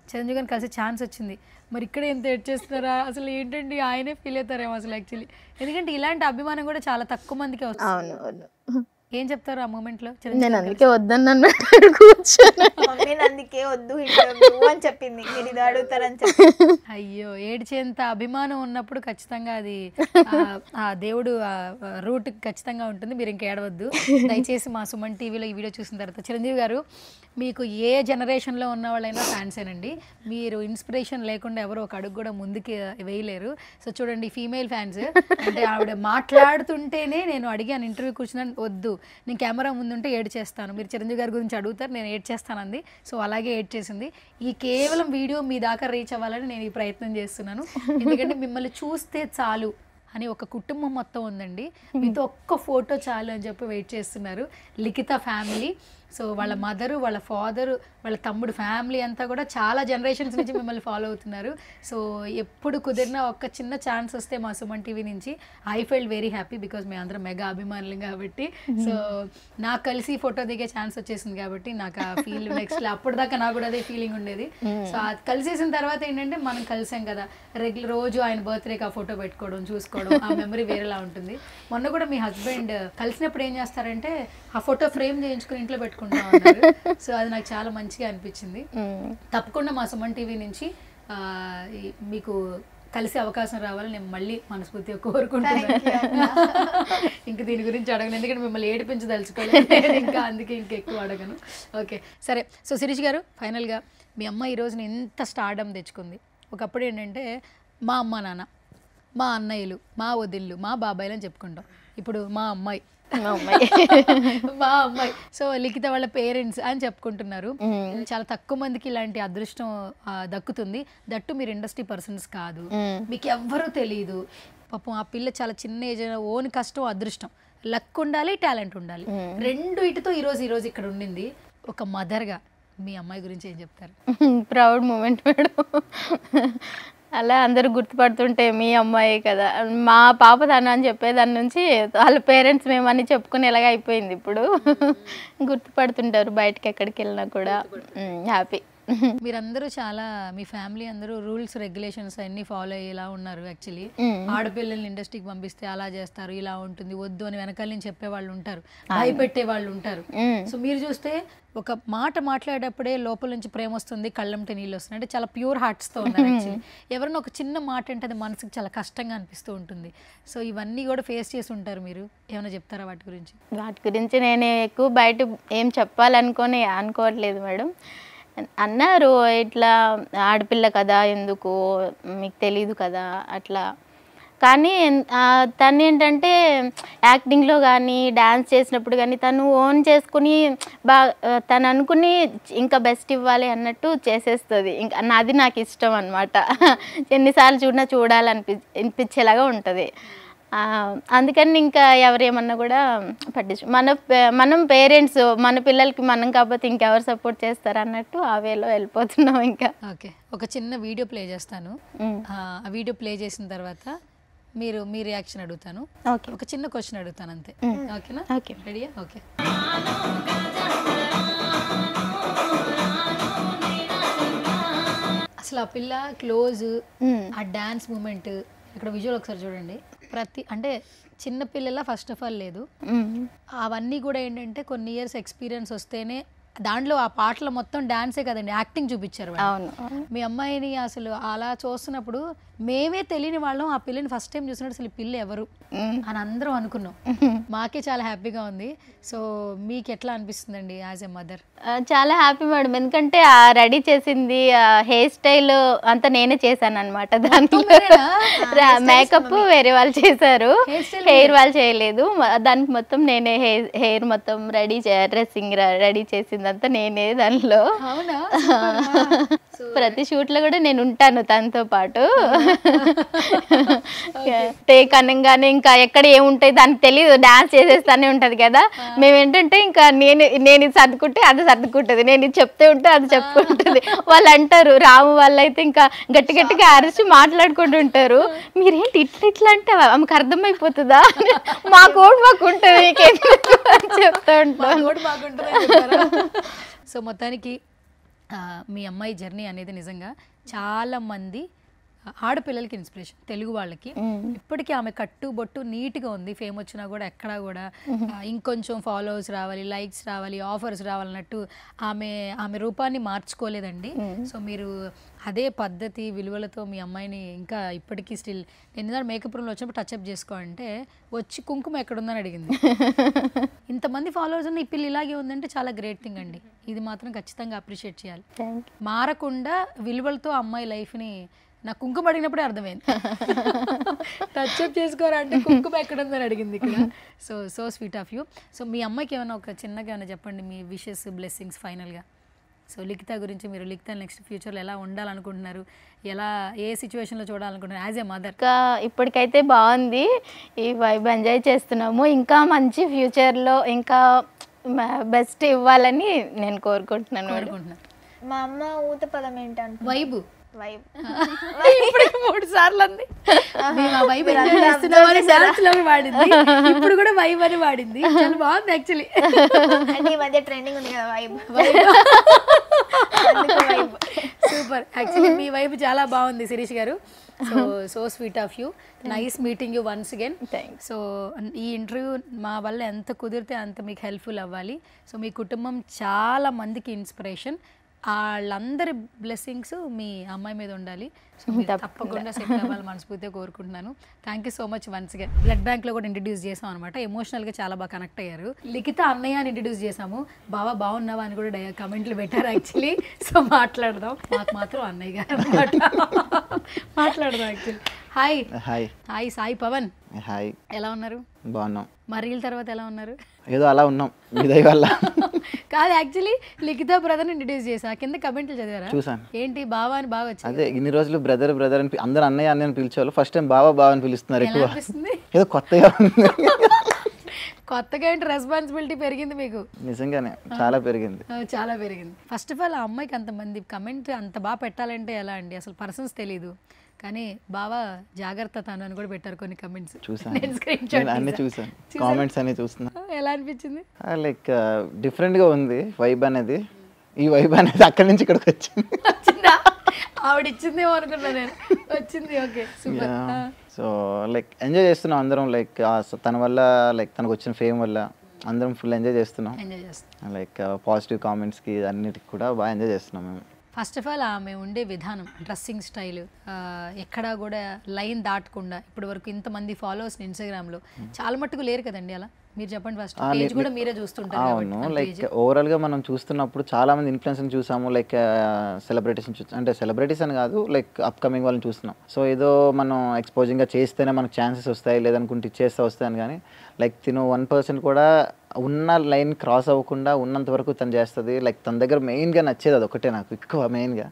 చిరంజీవి గారిని కలిసే ఛాన్స్ వచ్చింది, మరి ఇక్కడ ఎంత ఎడ్ చేస్తున్నారా అసలు ఏంటండి? ఆయనే ఫీల్ అవుతారేమో అసలు యాక్చువల్లీ, ఎందుకంటే ఇలాంటి అభిమానం కూడా చాలా తక్కువ మందికి వస్తుంది. ఏం చెప్తారు ఆ మూమెంట్ లో? నేను అందుకే వద్దన్నాను కూర్చొని. మమ్మీ అందుకే వద్దు ఇంటర్వ్యూ అని చెప్పింది, మీరు ఇది అడుగుతారని చెప్పి. అయ్యో, ఏడ్చేంత అభిమానం ఉన్నప్పుడు ఖచ్చితంగా అది ఆ దేవుడు రూట్ ఖచ్చితంగా ఉంటుంది. మీరు ఇంకా ఏడవద్దు దయచేసి. మా సుమన్ టీవీలో ఈ వీడియో చూసిన తర్వాత చిరంజీవి గారు, మీకు ఏ జనరేషన్లో ఉన్న వాళ్ళైనా ఫ్యాన్సేనండి. మీరు ఇన్స్పిరేషన్ లేకుండా ఎవరు ఒక అడుగు కూడా ముందుకి వేయలేరు. సో చూడండి, ఫీమేల్ ఫ్యాన్స్ అంటే ఆవిడ మాట్లాడుతుంటేనే నేను అడిగాను, ఇంటర్వ్యూ కూర్చున్నాను, వద్దు నేను కెమెరా ముందుంటే ఏడ్ చేస్తాను, మీరు చిరంజీవి గారి గురించి అడుగుతారు నేను ఏడ్ చేస్తానంది. సో అలాగే ఏడ్ చేసింది. ఈ కేవలం వీడియో మీ దాకా రీచ్ అవ్వాలని నేను ఈ ప్రయత్నం చేస్తున్నాను. ఎందుకంటే మిమ్మల్ని చూస్తే చాలు అని ఒక కుటుంబం మొత్తం ఉందండి, మీతో ఒక్క ఫోటో చాలు అని చెప్పి వెయిట్ చేస్తున్నారు లిఖిత ఫ్యామిలీ. సో వాళ్ళ మదరు, వాళ్ళ ఫాదరు, వాళ్ళ తమ్ముడు ఫ్యామిలీ అంతా కూడా చాలా జనరేషన్స్ నుంచి మిమ్మల్ని ఫాలో అవుతున్నారు. సో ఎప్పుడు కుదిరినా ఒక్క చిన్న ఛాన్స్ వస్తే మా సుమన్ టీవీ నుంచి I felt very happy, because మేము అందరం మెగా అభిమానులు కాబట్టి. సో నాకు కలిసి ఫోటో దిగే ఛాన్స్ వచ్చేసింది కాబట్టి నాకు ఆ ఫీల్ నెక్స్ట్ అప్పటిదాకా నాకు కూడా అదే ఫీలింగ్ ఉండేది. సో అది కలిసేసిన తర్వాత ఏంటంటే మనం కలిసాం కదా, రోజు ఆయన బర్త్డేకి ఆ ఫోటో పెట్టుకోవడం, చూసుకోవడం, ఆ మెమరీ వేరేలా ఉంటుంది. మొన్న కూడా మీ హస్బెండ్ కలిసినప్పుడు ఏం చేస్తారంటే ఆ ఫోటో ఫ్రేమ్ చేయించుకుని ఇంట్లో పెట్టుకుంటాం అన్నారు. సో అది నాకు చాలా మంచిగా అనిపించింది. తప్పకుండా మా సుమన్ టీవీ నుంచి మీకు కలిసే అవకాశం రావాలని నేను మళ్ళీ మనస్ఫూర్తిగా కోరుకుంటున్నాను. ఇంక దీని గురించి అడగను, ఎందుకంటే మిమ్మల్ని ఏడిపించదలుచుకోలేదు ఇంకా, అందుకే ఇంకెక్కువ అడగను. ఓకే సరే. సో శిరీష్ గారు, ఫైనల్గా మీ అమ్మ ఈ రోజున ఎంత స్టార్డమ్ తెచ్చుకుంది. ఒకప్పుడు ఏంటంటే మా అమ్మ నాన్న, మా అన్నయ్యలు, మా వదిళ్ళు, మా బాబాయ్లు అని చెప్పుకుంటాం. ఇప్పుడు మా అమ్మాయి మా అమ్మాయి. సో లిఖిత వాళ్ళ పేరెంట్స్ అని చెప్పుకుంటున్నారు. చాలా తక్కువ మందికి ఇలాంటి అదృష్టం దక్కుతుంది. దట్టు మీరు ఇండస్ట్రీ పర్సన్స్ కాదు, మీకు ఎవ్వరూ తెలియదు. పాపం ఆ పిల్ల చాలా చిన్న ఏజ్, ఓన్ కష్టం, అదృష్టం, లక్ ఉండాలి, టాలెంట్ ఉండాలి, రెండు ఇటుతో ఈరోజు ఇక్కడ ఉండింది. ఒక మదర్గా మీ అమ్మాయి గురించి ఏం చెప్తారు? Proud moment madam. అలా అందరూ గుర్తుపడుతుంటే మీ అమ్మాయి కదా, మా పాప తను అని చెప్పేదాని నుంచి వాళ్ళ పేరెంట్స్ మేమని చెప్పుకునేలాగా అయిపోయింది. ఇప్పుడు గుర్తుపడుతుంటారు బయటకి ఎక్కడికి వెళ్ళినా కూడా. హ్యాపీ. మీరందరూ చాలా, మీ ఫ్యామిలీ అందరూ రూల్స్ రెగ్యులేషన్స్ అన్ని ఫాలో అయ్యేలా ఉన్నారు. యాక్చువల్లీ ఆడపిల్లల్ని ఇండస్ట్రీకి పంపిస్తే అలా చేస్తారు, ఇలా ఉంటుంది, వద్దు అని వెనకాల నుంచి చెప్పే వాళ్ళు ఉంటారు, భయపెట్టే వాళ్ళు ఉంటారు. సో మీరు చూస్తే ఒక మాట మాట్లాడేటప్పుడే లోపల నుంచి ప్రేమ వస్తుంది, కళ్ళంటే నీళ్ళు వస్తుంది, అంటే చాలా ప్యూర్ హార్ట్స్తో ఉన్నారు. యాక్చువల్లీ ఎవరైనా ఒక చిన్న మాట అంటే అది మనసుకి చాలా కష్టంగా అనిపిస్తూ ఉంటుంది. సో ఇవన్నీ కూడా ఫేస్ చేసి ఉంటారు మీరు, ఏమైనా చెప్తారా వాటి గురించి? వాటి గురించి నేను ఎక్కువ బయట ఏం అనుకోవట్లేదు మేడం. అన్నారు ఇట్లా ఆడపిల్ల కదా, ఎందుకు మీకు తెలీదు కదా అట్లా. కానీ తను ఏంటంటే యాక్టింగ్లో కానీ డ్యాన్స్ చేసినప్పుడు కానీ తను ఓన్ చేసుకుని తను అనుకుని ఇంకా బెస్ట్ ఇవ్వాలి అన్నట్టు చేసేస్తుంది. ఇంకా అది నాకు ఇష్టం అనమాట. ఎన్నిసార్లు చూడాలనిపించేలాగా ఉంటుంది. అందుకని ఇంకా ఎవరేమన్నా కూడా మనం పేరెంట్స్, మన పిల్లలకి మనం కాకపోతే ఇంకెవరు సపోర్ట్ చేస్తారు అన్నట్టు ఆ వేలో వెళ్ళిపోతున్నాం ఇంకా. ఓకే, ఒక చిన్న వీడియో ప్లే చేస్తాను. ఆ వీడియో ప్లే చేసిన తర్వాత మీ రియాక్షన్ అడుగుతాను. ఓకే, ఒక చిన్న క్వశ్చన్ అడుగుతాను అంతే. ఓకేనా? ఓకే, రెడీయా? ఓకే. అసలు ఆ పిల్ల క్లోజ్, ఆ డాన్స్ మూమెంట్, ఇక్కడ విజువల్ ఒకసారి చూడండి. అంటే చిన్న పిల్లల ఫస్ట్ ఆఫ్ ఆల్ లేదు, అవన్నీ కూడా ఏంటంటే కొన్ని ఇయర్స్ ఎక్స్పీరియన్స్ వస్తేనే. దాంట్లో ఆ పాటలు మొత్తం డాన్సే కదండి, యాక్టింగ్ చూపించారు. మీ అమ్మాయిని అసలు అలా చూస్తున్నప్పుడు మేమే తెలియని వాళ్ళం ఆ పిల్లని ఫస్ట్ టైం చూసినప్పుడు అసలు పిల్ల ఎవరు అని అందరం అనుకున్నాం. మాకే చాలా హ్యాపీగా ఉంది. సో మీకు ఎట్లా అనిపిస్తుందండి యాజ్ ఎ మదర్? చాలా హ్యాపీ మేడం, ఎందుకంటే ఆ రెడీ చేసింది హెయిర్ స్టైల్ అంతా నేనే చేశాను అనమాట. దాంట్లో మేకప్ వేరే వాళ్ళు చేశారు, హెయిర్ వాళ్ళు చేయలేదు. దానికి మొత్తం నేనే హెయిర్ మొత్తం డ్రెస్సింగ్ రెడీ చేసిందంతా నేనే. దానిలో ప్రతి షూట్ లో కూడా నేను ఉంటాను తనతో పాటు. టేక్ అనగానే ఇంకా ఎక్కడ ఏముంటాయి దానికి తెలియదు, డాన్స్ చేసేస్తానే ఉంటది కదా. మేము ఏంటంటే ఇంకా నేను ఇది సర్దుకుంటే అది సర్దుకుంటది, నేను ఇది చెప్తే ఉంటే అది చెప్పుకుంటుంది. వాళ్ళు అంటారు, రాము వాళ్ళు అయితే ఇంకా గట్టి గట్టిగా అరిచి మాట్లాడుకుంటూ ఉంటారు. మీరేంటి ఇట్లా అంటే ఆమెకు అర్థమైపోతుందా? మా కోడ్ మాకు ఉంటుంది చెప్తా ఉంటాను. సో మొత్తానికి మీ అమ్మాయి జర్నీ అనేది నిజంగా చాలామంది ఆడపిల్లలకి ఇన్స్పిరేషన్, తెలుగు వాళ్ళకి. ఇప్పటికీ ఆమె కట్టు బొట్టు నీట్గా ఉంది, ఫేమ్ వచ్చినా కూడా ఎక్కడా కూడా ఇంకొంచెం ఫాలోవర్స్ రావాలి, లైక్స్ రావాలి, ఆఫర్స్ రావాలన్నట్టు ఆమె రూపాన్ని మార్చుకోలేదండి. సో మీరు అదే పద్ధతి విలువలతో మీ అమ్మాయిని ఇంకా ఇప్పటికీ స్టిల్, ఎన్నిసార్లు మేకప్ రూమ్లో వచ్చినప్పుడు టచ్అప్ చేసుకో అంటే వచ్చి కుంకుమ ఎక్కడుందని అడిగింది. ఇంతమంది ఫాలోవర్స్ ఉన్న ఈ పిల్ల ఇలాగే ఉందంటే చాలా గ్రేట్ థింగ్ అండి. ఇది మాత్రం ఖచ్చితంగా అప్రిషియేట్ చేయాలి. మారకుండా విలువలతో అమ్మాయి లైఫ్ని, నాకు కుంకుమ అడిగినప్పుడే అర్థమైంది. టచ్అప్ చేసుకోరా అంటే కుంకుమ ఎక్కడుందని అడిగింది ఇక్కడ. So sweet of you. So మీ అమ్మాయికి ఏమైనా ఒక చిన్నగా ఏమైనా చెప్పండి, మీ విషెస్, బ్లెస్సింగ్స్ ఫైనల్గా. సో లిఖిత గురించి, మీరు లిఖిత నెక్స్ట్ ఫ్యూచర్లో ఎలా ఉండాలనుకుంటున్నారు, ఎలా ఏ సిచ్యువేషన్లో చూడాలనుకుంటున్నారు యాజ్ ఏ మదర్? ఇంకా ఇప్పటికైతే బాగుంది, ఈ వైబ్ ఎంజాయ్ చేస్తున్నాము. ఇంకా మంచి ఫ్యూచర్లో ఇంకా బెస్ట్ ఇవ్వాలని నేను కోరుకుంటున్నాను. మా అమ్మ ఊత పదం ఏంటంటే వైబ్. వైబ్ ఇప్పుడు 3 సార్లు అంది. వైబ్ ఎంజాయ్ చేస్తున్నామని డాన్స్ లో వాడింది, ఇప్పుడు కూడా వైబ్ అని వాడింది. చాలా బాగుంది యాక్చువల్లీ. అంటే ఈ మధ్య ట్రెండింగ్ ఉంది కదా వైబ్. సూపర్. యాక్చువల్లీ మీ వైబ్ చాలా బాగుంది శిరీష్ గారు. So sweet of you. Nice meeting you once again. So ఈ ఇంటర్వ్యూ మా వల్ల ఎంత కుదిరితే అంత మీకు హెల్ప్ఫుల్ అవ్వాలి. సో మీ కుటుంబం చాలా మందికి ఇన్స్పిరేషన్, వాళ్ళందరి బ్లెస్సింగ్స్ మీ అమ్మాయి మీద ఉండాలి. సో తప్పకుండా సెటిల్ అవ్వాలి మనస్ఫూర్తిగా కోరుకుంటున్నాను. Thank you so much once again. Blood బ్యాంక్లో కూడా ఇంట్రడ్యూస్ చేసాం అనమాట, ఎమోషనల్గా చాలా బాగా కనెక్ట్ అయ్యారు. లిఖిత అన్నయ్య అని ఇంట్రడ్యూస్ చేసాము, బావా బాగున్నావా అని కూడా కమెంట్లు పెట్టారు యాక్చువల్లీ. సో మాట్లాడదాం, మాకు మాత్రం అన్నయ్య గారు అనమాట. మాట్లాడదాం actually. Hi. Hi. Hi Sai Pavan. Hi. ఎలా ఉన్నారు? బాగున్నాం. మరీల తర్వాత ఎలా ఉన్నారు? ఏదో అలా ఉన్నాం మీ దయ వల్ల. కాదు యాక్చువల్లీ లిఖిత బ్రదర్ ఇంట్రడ్యూస్ చేసా, కింద కమెంట్లు చదివారా? చూసాను. ఏంటి బావా అని బాగా వచ్చింది. అదే ఇన్ని రోజులు బ్రదర్ బ్రదర్ అని అందరూ అన్నయ్య అన్నయ్య అని పిలిచేవాళ్ళు, ఫస్ట్ టైం బావా అని పిలుస్తున్నారు ఎక్కువ. ఏదో కొత్తగా ఉంది. కొత్తగా ఏంటి రెస్పాన్సిబిలిటీ పెరిగింది మీకు? నిజంగానే చాలా పెరిగింది. చాలా పెరిగింది. ఫస్ట్ ఆఫ్ ఆల్ ఆ అమ్మాయికి అంతమంది కమెంట్ అంత బాగా పెట్టాలంటే ఎలా అండి, అసలు పర్సన్స్ తెలీదు. కానీ బావా జాగ్రత్త తను అని కూడా పెట్టారు కొన్ని కమెంట్స్. చూసాను, అన్ని చూసాను, కామెంట్స్ అన్ని చూస్తున్నా. ఎలా అనిపించింది? లైక్ డిఫరెంట్గా ఉంది వైబ్ అనేది. ఈ వైబ్ అనేది అక్కడి నుంచి ఇక్కడికి వచ్చింది. ఆవిడ ఇచ్చిందేమో అనుకున్నా నేను, వచ్చింది. Okay super. So like enjoy చేస్తున్నాం అందరం. లైక్ తన వల్ల, లైక్ తనకు వచ్చిన ఫేమ్ వల్ల అందరం ఫుల్ ఎంజాయ్ చేస్తున్నాం. లైక్ పాజిటివ్ కామెంట్స్కి అన్నిటికి కూడా బాగా ఎంజాయ్ చేస్తున్నాం మేము. ఫస్ట్ ఆఫ్ ఆల్ ఆమె ఉండే విధానం, డ్రెస్సింగ్ స్టైల్, ఎక్కడా కూడా లైన్ దాటకుండా ఇప్పటి వరకు ఇంతమంది ఫాలోవర్స్ ఇన్స్టాగ్రామ్లో చాలా మట్టుకు లేరు కదండి. అలా మీరు చెప్పండి. ఫస్ట్ పేజ్ కూడా మీరే చూస్తుంటారు. అవును, లైక్ ఓవరాల్గా మనం చూస్తున్నప్పుడు చాలా మంది ఇన్ఫ్లుయెన్సర్ని చూసాము. లైక్ సెలబ్రిటీస్ అంటే సెలబ్రిటీస్ అని కాదు, లైక్ అప్కమింగ్ వాళ్ళని చూస్తున్నాం. సో ఏదో మనం ఎక్స్పోజింగ్గా చేస్తేనే మనకు ఛాన్సెస్ వస్తాయి, లేదనుకుంటే ఇచ్చేస్తే వస్తాయని. కానీ లైక్ తిను 1% కూడా ఉన్న లైన్ క్రాస్ అవ్వకుండా ఉన్నంత వరకు తను చేస్తుంది. లైక్ తన దగ్గర మెయిన్గా నచ్చేది అదొకటే నాకు ఎక్కువ మెయిన్గా.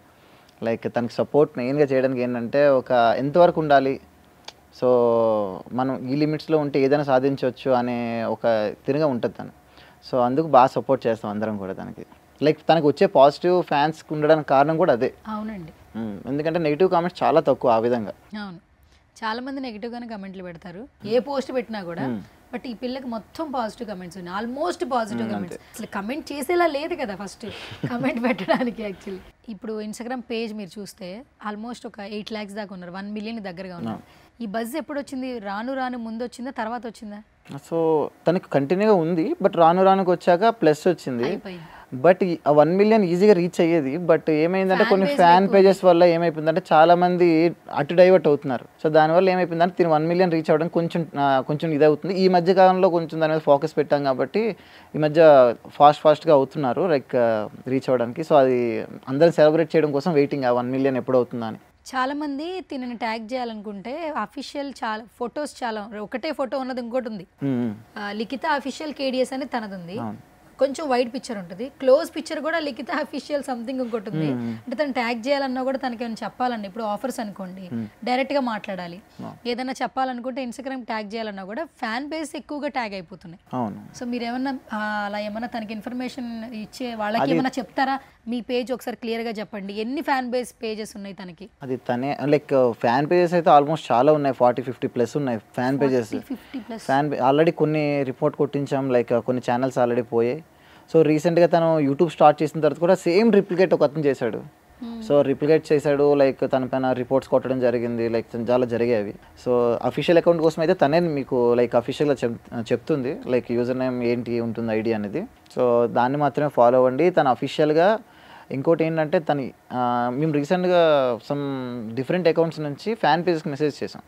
లైక్ తనకి సపోర్ట్ మెయిన్గా చేయడానికి ఏంటంటే ఒక ఎంతవరకు ఉండాలి, సో మనం ఈ లిమిట్స్లో ఉంటే ఏదైనా సాధించవచ్చు అనే ఒక తిరిగా ఉంటుంది తను. సో అందుకు బాగా సపోర్ట్ చేస్తాం అందరం కూడా తనకి. లైక్ తనకు వచ్చే పాజిటివ్ ఫ్యాన్స్ ఉండడానికి కారణం కూడా అదే. అవునండి. ఎందుకంటే నెగిటివ్ కామెంట్స్ చాలా తక్కువ ఆ విధంగా. అవును, చాలా మంది నెగిటివ్గానే కమెంట్లు పెడతారు ఏ పోస్ట్ పెట్టినా కూడా. బట్ ఈ పిల్లకి మొత్తం పాజిటివ్ కమెంట్స్ ఉన్నాయి, ఆల్మోస్ట్ పాజిటివ్ కమెంట్స్. అసలు కమెంట్ చేసేలా లేదు కదా ఫస్ట్ కమెంట్ పెట్టడానికి. యాక్చువల్లీ ఇప్పుడు ఇన్స్టాగ్రామ్ పేజ్ మీరు చూస్తే ఆల్మోస్ట్ ఒక 8 lakhs దాకా ఉన్నారు, 1 million దగ్గరగా ఉన్నారు. ఈ బజ్ ఎప్పుడు వచ్చింది? రాను ముందు వచ్చిందా, తర్వాత వచ్చిందా? సో తనకి కంటిన్యూగా ఉంది, బట్ రానుకు వచ్చాక ప్లస్ వచ్చింది. బట్ 1 million ఈజీగా రీచ్ అయ్యేది. బట్ ఏమైందంటే కొన్ని ఫ్యాన్ పేజెస్ వల్ల ఏమైపోయిందంటే చాలా మంది అటు డైవర్ట్ అవుతున్నారు. సో దానివల్ల ఏమైపోయిందంటే దీని 1 million రీచ్ అవ్వడం కొంచెం ఇదవుతుంది. ఈ మధ్య కాలంలో కొంచెం దాని మీద ఫోకస్ పెట్టాం కాబట్టి ఈ మధ్య ఫాస్ట్గా అవుతున్నారు లైక్ రీచ్ అవ్వడానికి. సో అది అందరం సెలబ్రేట్ చేయడం కోసం వెయిటింగ్ ఆ 1 million ఎప్పుడు అవుతుందా అని. చాలా మంది తినని ట్యాగ్ చేయాలనుకుంటే అఫీషియల్ చాలా ఫొటోస్, చాలా ఒకటే ఫోటో ఉన్నది ఇంకోటి ఉంది. లిఖిత అఫీషియల్ కేడిఎస్ అని తనది ఉంది, కొంచెం వైడ్ పిక్చర్ ఉంటుంది. క్లోజ్ పిక్చర్ కూడా లిఖిత అఫీషియల్ సంథింగ్ ఇంకోటి ఉంది. అంటే తను ట్యాగ్ చేయాలన్నా కూడా తనకి ఏమైనా చెప్పాలండి. ఇప్పుడు ఆఫర్స్ అనుకోండి, డైరెక్ట్ గా మాట్లాడాలి. ఏదైనా చెప్పాలనుకుంటే ఇన్స్టాగ్రామ్ ట్యాగ్ చేయాలన్నా కూడా ఫ్యాన్ బేస్ ఎక్కువగా ట్యాగ్ అయిపోతున్నాయి. సో మీరు ఏమన్నా అలా ఏమన్నా తనకి ఇన్ఫర్మేషన్ ఇచ్చే వాళ్ళకి ఏమన్నా చెప్తారా? మీ పేజ్ ఒకసారి క్లియర్ గా చెప్పండి, ఎన్ని ఫ్యాన్ బేస్ పేజెస్ ఉన్నాయి తనకి? అది తనే లైక్ ఫ్యాన్ పేజెస్ అయితే ఆల్మోస్ట్ చాలా ఉన్నాయి, 40-50+ ఉన్నాయి ఫ్యాన్ పేజెస్. ఆల్రెడీ కొన్ని రిపోర్ట్ కొట్టించాం, లైక్ కొన్ని ఛానల్స్ ఆల్రెడీ పోయాయి. సో రీసెంట్గా తను యూట్యూబ్ స్టార్ట్ చేసిన తర్వాత కూడా సేమ్ రిప్లికేట్ ఒక అతను చేశాడు. సో రిప్లికేట్ చేశాడు, లైక్ తన పైన రిపోర్ట్స్ కొట్టడం జరిగింది, లైక్ చాలా జరిగేవి. సో అఫీషియల్ అకౌంట్ కోసం అయితే తనే మీకు లైక్ అఫీషియల్గా చెప్తుంది లైక్ యూజర్ నేమ్ ఏంటి ఉంటుంది ఐడి అనేది. సో దాన్ని మాత్రమే ఫాలో అవ్వండి. తన అఫీషియల్గా ఇంకోటి ఏంటంటే మేము రీసెంట్గా సమ్ డిఫరెంట్ అకౌంట్స్ నుంచి ఫ్యాన్ పేజెస్కి మెసేజ్ చేసాం.